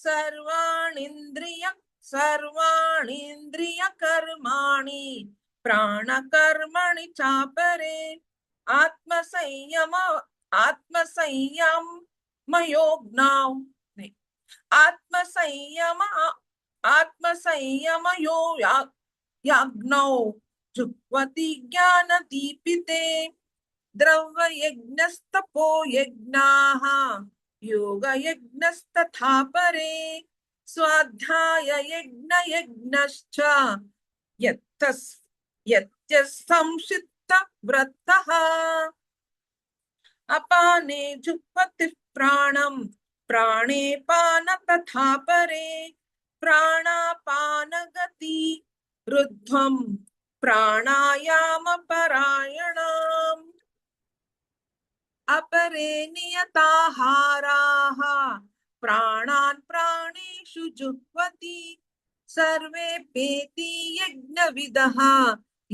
सर्वाणीन्द्रियकर्माणि प्राणकर्मणि चापरे आत्मसंयमयो याग्नौ जुह्वति ज्ञानदीपिते द्रव्ययज्ञस्तपो यज्ञाः योगयज्ञस्तथा परे स्वाध्याययज्ञश्च यत्यसंशित्तव्रतः अपाने जुह्वति प्राणं प्राणे पान तथा परे प्राणापानगति रुद्धं प्राणायामपरायणाम् अपरे नियताहाराः प्राणान् प्राणेषु जुह्वति सर्वेऽप्येति यज्ञविदः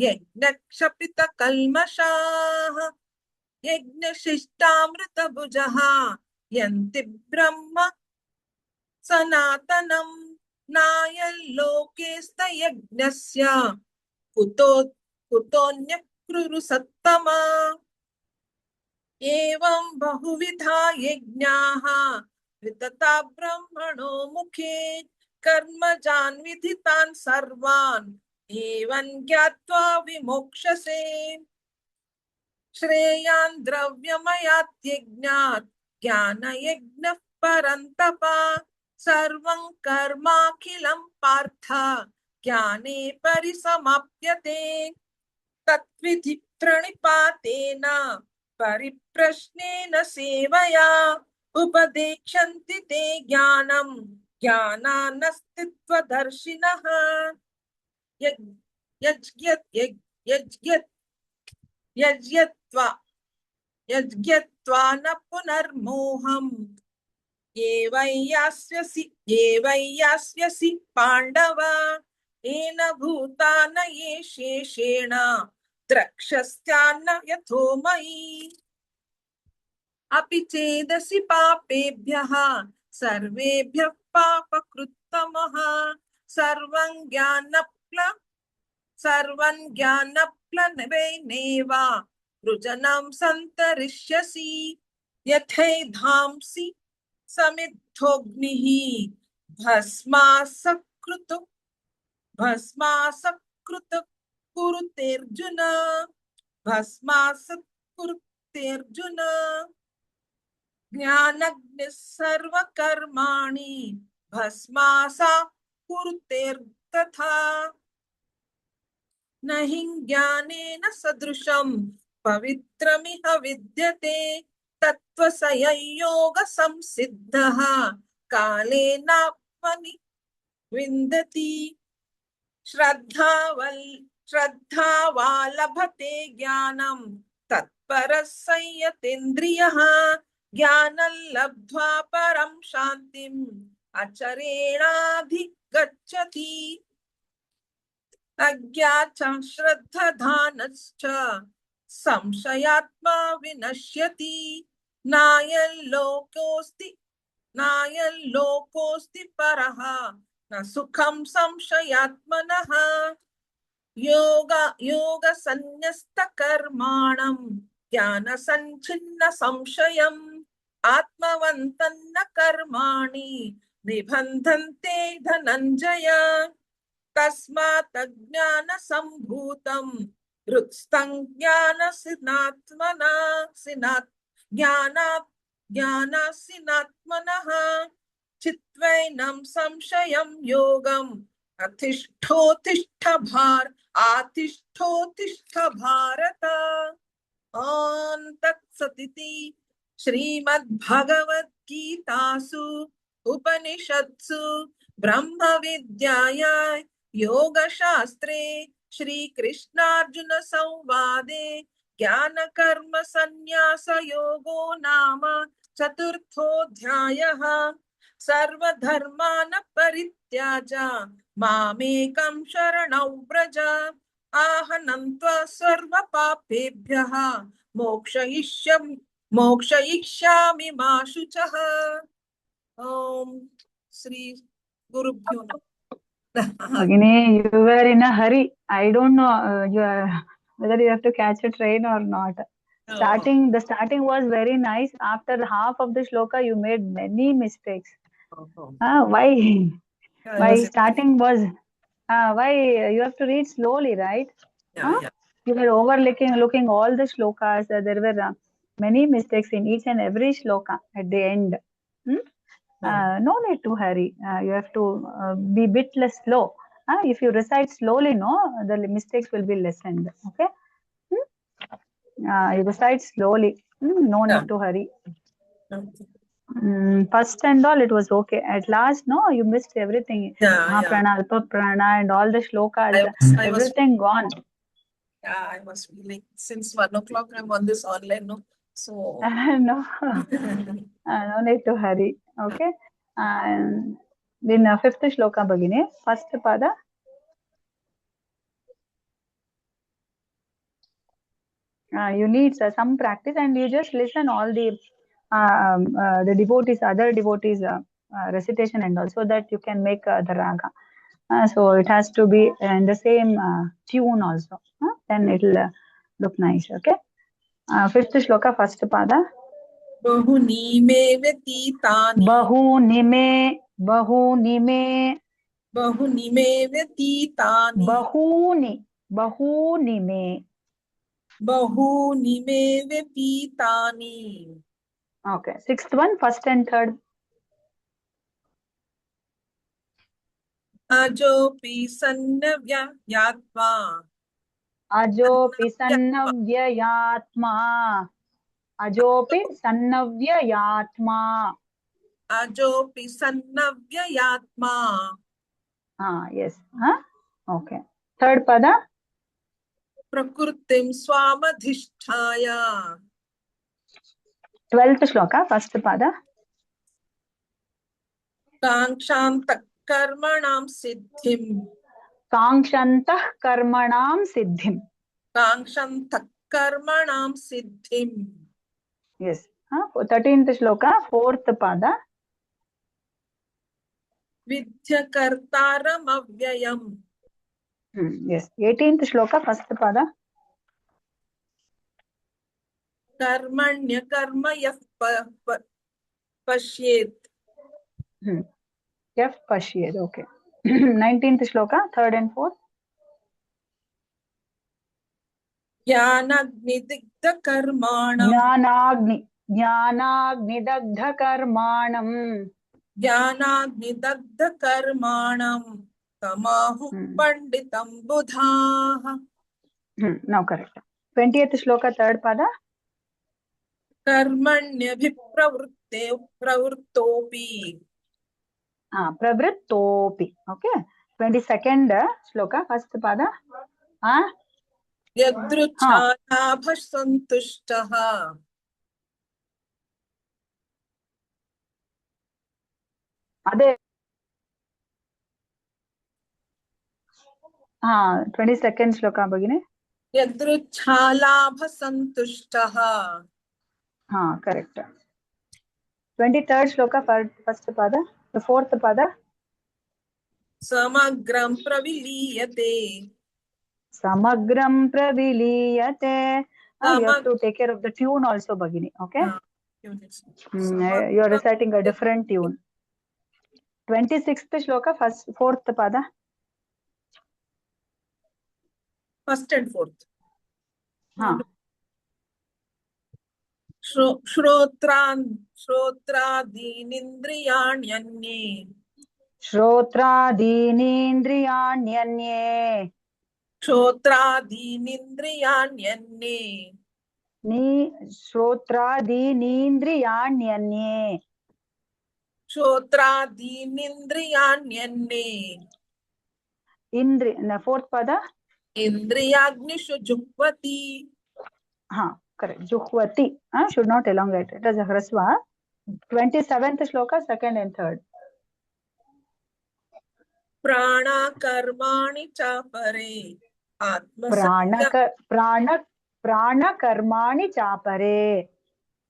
यज्ञक्षपितकल्मषाः यज्ञशिष्टामृतभुजः यन्ति ब्रह्म सनातनं नायल्लोकेस्तयज्ञस्य कुतोऽन्यः एवं बहुविधा यज्ञाः वितता ब्रह्मणो मुखे कर्मजान् विधितान् सर्वान् एवं ज्ञात्वा विमोक्षसे श्रेयान् द्रव्यमयात्यज्ञात् ज्ञानयज्ञः परन्तप सर्वं कर्माखिलं पार्थ ज्ञाने परिसमाप्यते तत्विधि प्रणिपातेन परिप्रश्नेन सेवया उपदेक्षन्ति ते ज्ञानं ज्ञानानस्तित्वदर्शिनः यज्ञत्वा न पुनर्मोहम् एवैयास्यसि पाण्डव येन भूतान ये शेषेण द्रक्ष्यस्यान्न यथो मयि अपि चेदसि पापेभ्यः सर्वेभ्यः पापकृत्तमः सर्वं ज्ञानप्लवेनैव वृजनं सन्तरिष्यसि यथैधांसि समिद्धोऽग्निः भस्मासकृत कुरुतेऽर्जुन ज्ञानग्निः सर्वकर्माणि भस्मासा कुरुतेर्तथा न हि ज्ञानेन सदृशं पवित्रमिह विद्यते तत्त्वसंयोगसंसिद्धः कालेनात्मनि विन्दति श्रद्धावा लभते ज्ञानं तत्परः संयतेन्द्रियः ज्ञानं लब्ध्वा परं शान्तिम् अचरेणाधिगच्छति अज्ञाच श्रद्धधानश्च संशयात्मा विनश्यति नायल्लोकोऽस्ति नायल्लोकोऽस्ति परः न सुखं संशयात्मनः योगसन्न्यस्तकर्माणं ज्ञानसञ्छिन्न संशयम् आत्मवन्तन्न कर्माणि निबन्धन्ते धनञ्जय तस्मात् अज्ञानसम्भूतं हृत्स्थं ज्ञानासिनात्मनः चित्वैनं संशयं योगम् आतिष्ठोतिष्ठ भारत ॐ तत्सदिति श्रीमद्भगवद्गीतासु उपनिषत्सु ब्रह्मविद्यायां योगशास्त्रे श्रीकृष्णार्जुनसंवादे ज्ञानकर्मसन्न्यासयोगो नाम चतुर्थोऽध्यायः सर्वधर्मान् परित्याज्य मामेकं शरणं व्रज आहनं त्वा सर्वपापेभ्यः मोक्षयिष्यामि मा शुचः ॐ श्री गुरुभ्यो नमः Bhagini, you were in a hurry. I don't know whether you have to catch a train or not. The starting was very nice. After half of the shloka, you made many mistakes. Why? Why starting was? Why you have to read slowly, right? You were looking all the shlokas. There were many mistakes in each and every shloka at the end. No need to hurry. You have to be bit less slow. If you recite slowly, the mistakes will be lessened. Okay. You recite slowly. No need to hurry. First and all, it was okay. At last, you missed everything. Mahaprana, Alpaprana, and all the shlokas. Everything gone. Yeah, I was feeling since 1 o'clock I'm on this online, no? So No need to hurry. Okay. And then fifth shloka Bhagini, first pada. You need some practice, and you just listen all the devotees, other devotees recitation, and also that you can make the raga. So it has to be in the same tune also. Then it will look nice. Okay. Fifth shloka, first pada. Bahuni me vyatitani. Bahuni me. Bahuni me vyatitani. Bahuni me. Bahuni me vyatitani. Okay. Sixth one, first and third. Ajopi sannavyayatma. Ajopi sannavyayatma. Ajopi sannavyayatma. Ajopi sannavyayatma. Yes. Okay. Third pada. Prakrutim swamadhisthaya. 12th shloka, first pada. Kankshantah karmanam siddhim. Kankshantah karmanam siddhim. Kankshantah karmanam siddhim. Yes. 13th shloka, fourth pada. Vidya kartaram avyayam. Yes. 18th shloka, first pada. Karmanya karma yaf pashyet. Yaf pashyet. Okay. 19th shloka, third and fourth. Jnanagnidagdha karmanam. Jnanagnidagdha karmanam. Jnanagnidagdha karmanam. Tamahu panditam budhaha. Now correct. 20th shloka, third pada. Karmanyabhipravrittopi. Pravrittopi. Okay. 22nd shloka, first pada. Yadruchadabhasantushtaha. Ade. 22nd shloka Bhagini. Yadruchalabhasantushtaha. Correct. 23rd shloka, first pada, the fourth pada. Samagram praviliyate. Samagram praviliyate. You have to take care of the tune also, Bhagini. Okay? You are reciting a different tune. 26th shloka, fourth pada. First and fourth. Huh. Shrodradinindriyanyanye. Shrodradinindriyanyanye. Shrodradinindriyanyanye. Shrodradinindriyanyanye. Shrodradinindriyanyanye. The fourth pada. Indriyagnishu jukvati. Correct. Juhvati. Should not elongate. It is a hrasva. 27th shloka, second and third. Prana karmani chapare. Prana karmani chapare.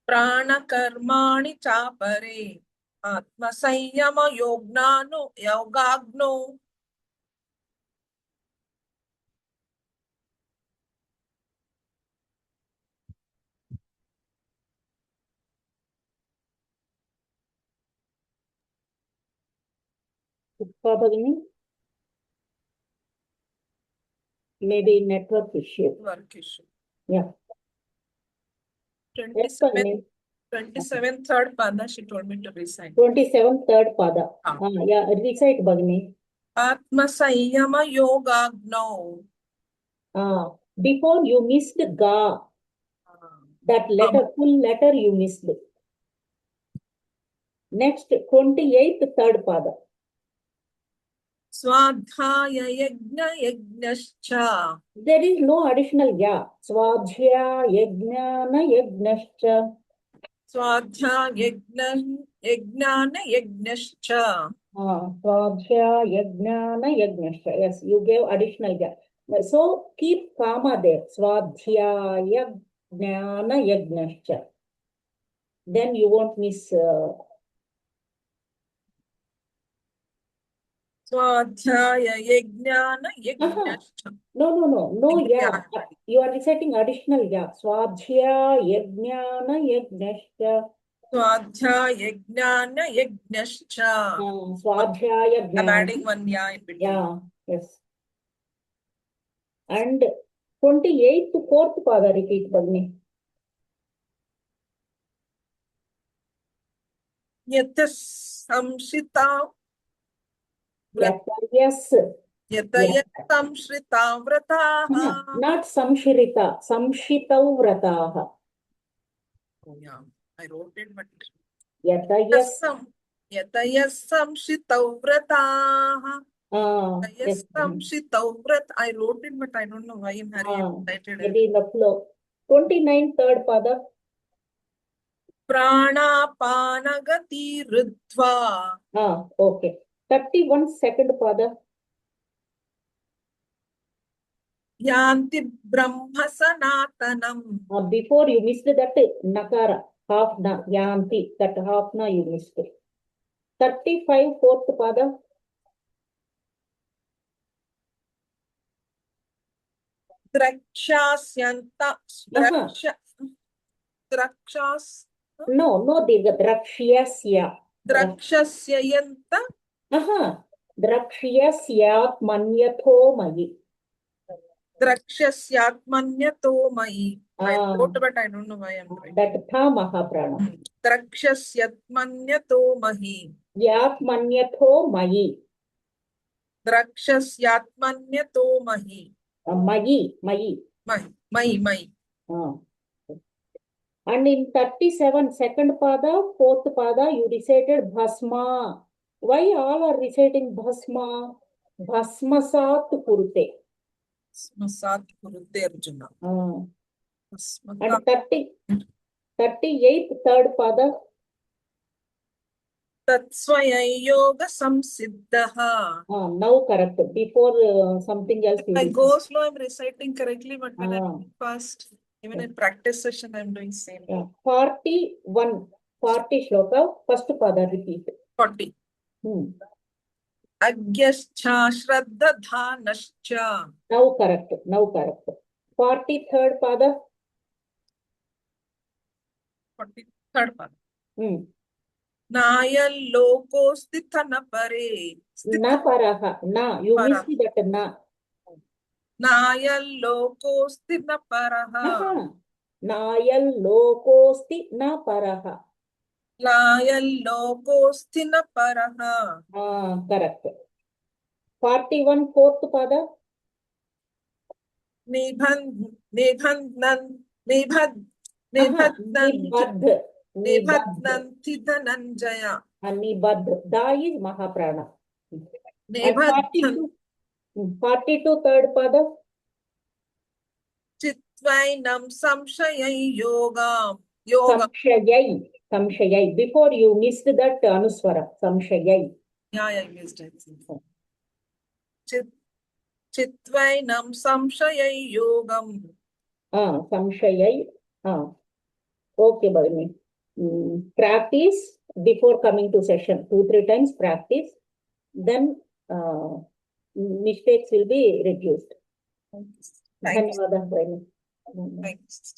Prana karmani chapare. Atma sanyama yogagno. Pushpa Bhagini? Maybe network issue. Work issue. Yeah. 27th third pada, she told me to recite. 27th third pada. Yeah, recite Bhagini. Atma sanyama yogagno. Before you missed ga. That letter, full letter you missed. Next, 28th third pada. Swadhyaya yajnascha. There is no additional ya. Swadhyaya yajnascha. Swadhyaya yajnascha. Swadhyaya yajnascha. Yes, you gave additional ya. So keep comma there. Swadhyaya yajnascha. Then you won't miss. Swadhyaya yajnascha. No, ya. You are reciting additional ya. Swadhyaya yajnascha. Swadhyaya yajnascha. Swadhyaya I'm adding one ya in between. Yeah, yes. And 28th fourth pada repeat Bhagini. Yatas samshita. Yes. Yatayat samshrita vrataha. Not samshirita, samshitau vrataha. Oh, yeah, I wrote it, but Yatayas. Yatayas samshitau vrataha. Yes. I wrote it, but I don't know why in hurry I cited it. Maybe in the flow. 29th third pada. Pranapanagati ridva. Okay. 31 second pada. Yanti brahma sanatanam. Before you missed that nakara, half na, yanti, that half na you missed. 35 fourth pada. Drakshasyanta. Drakshas. No, the drakshyasya. Drakshasayanta. Drakshyasya manyatho mayi. Drakshasyatmanyato mayi. I wrote, but I don't know why I'm writing. That tha mahaprana. Drakshasyatmanyato mahi. Yatmanyatho mayi. Drakshasyatmanyato mahi. Mayi. Mayi. And in 37 second pada, fourth pada, you recited bhasma. Why all are reciting bhasma? Bhasmasat kurute. Bhasmasat kurute Arjuna. And 38th third pada. Tatsvaya yoga samsiddhaha. Now correct. Before something else. I go slow, I'm reciting correctly, but when I go fast, even in practice session, I'm doing same. 41 40 shloka, first pada repeat. 40. Agyascha Shraddadhanascha. Now correct. 43rd pada. 43rd pada. Nayal loko sthitana pare. Na paraha. Na. You Para. missed that na. Nayal loko sthitana paraha. Nayal lokosti na paraha. Nayal loko sthina paraha. Correct. 41 fourth pada. Nibhadnanti dhananjaya. Nibadh. Da is Mahaprana. Nibhadhan 42 third pada. Chitvainam samshayai yogam. Yoga. Samshayai. Before you missed that anuswara. Samshayai. Yeah, I missed it. Chitvainam samshayai yogam. Samshayai. Okay, Bhavini. Practice before coming to session. 2-3 times practice. Then mistakes will be reduced. Thank you. Dhanyawada, Bhavini. Thanks.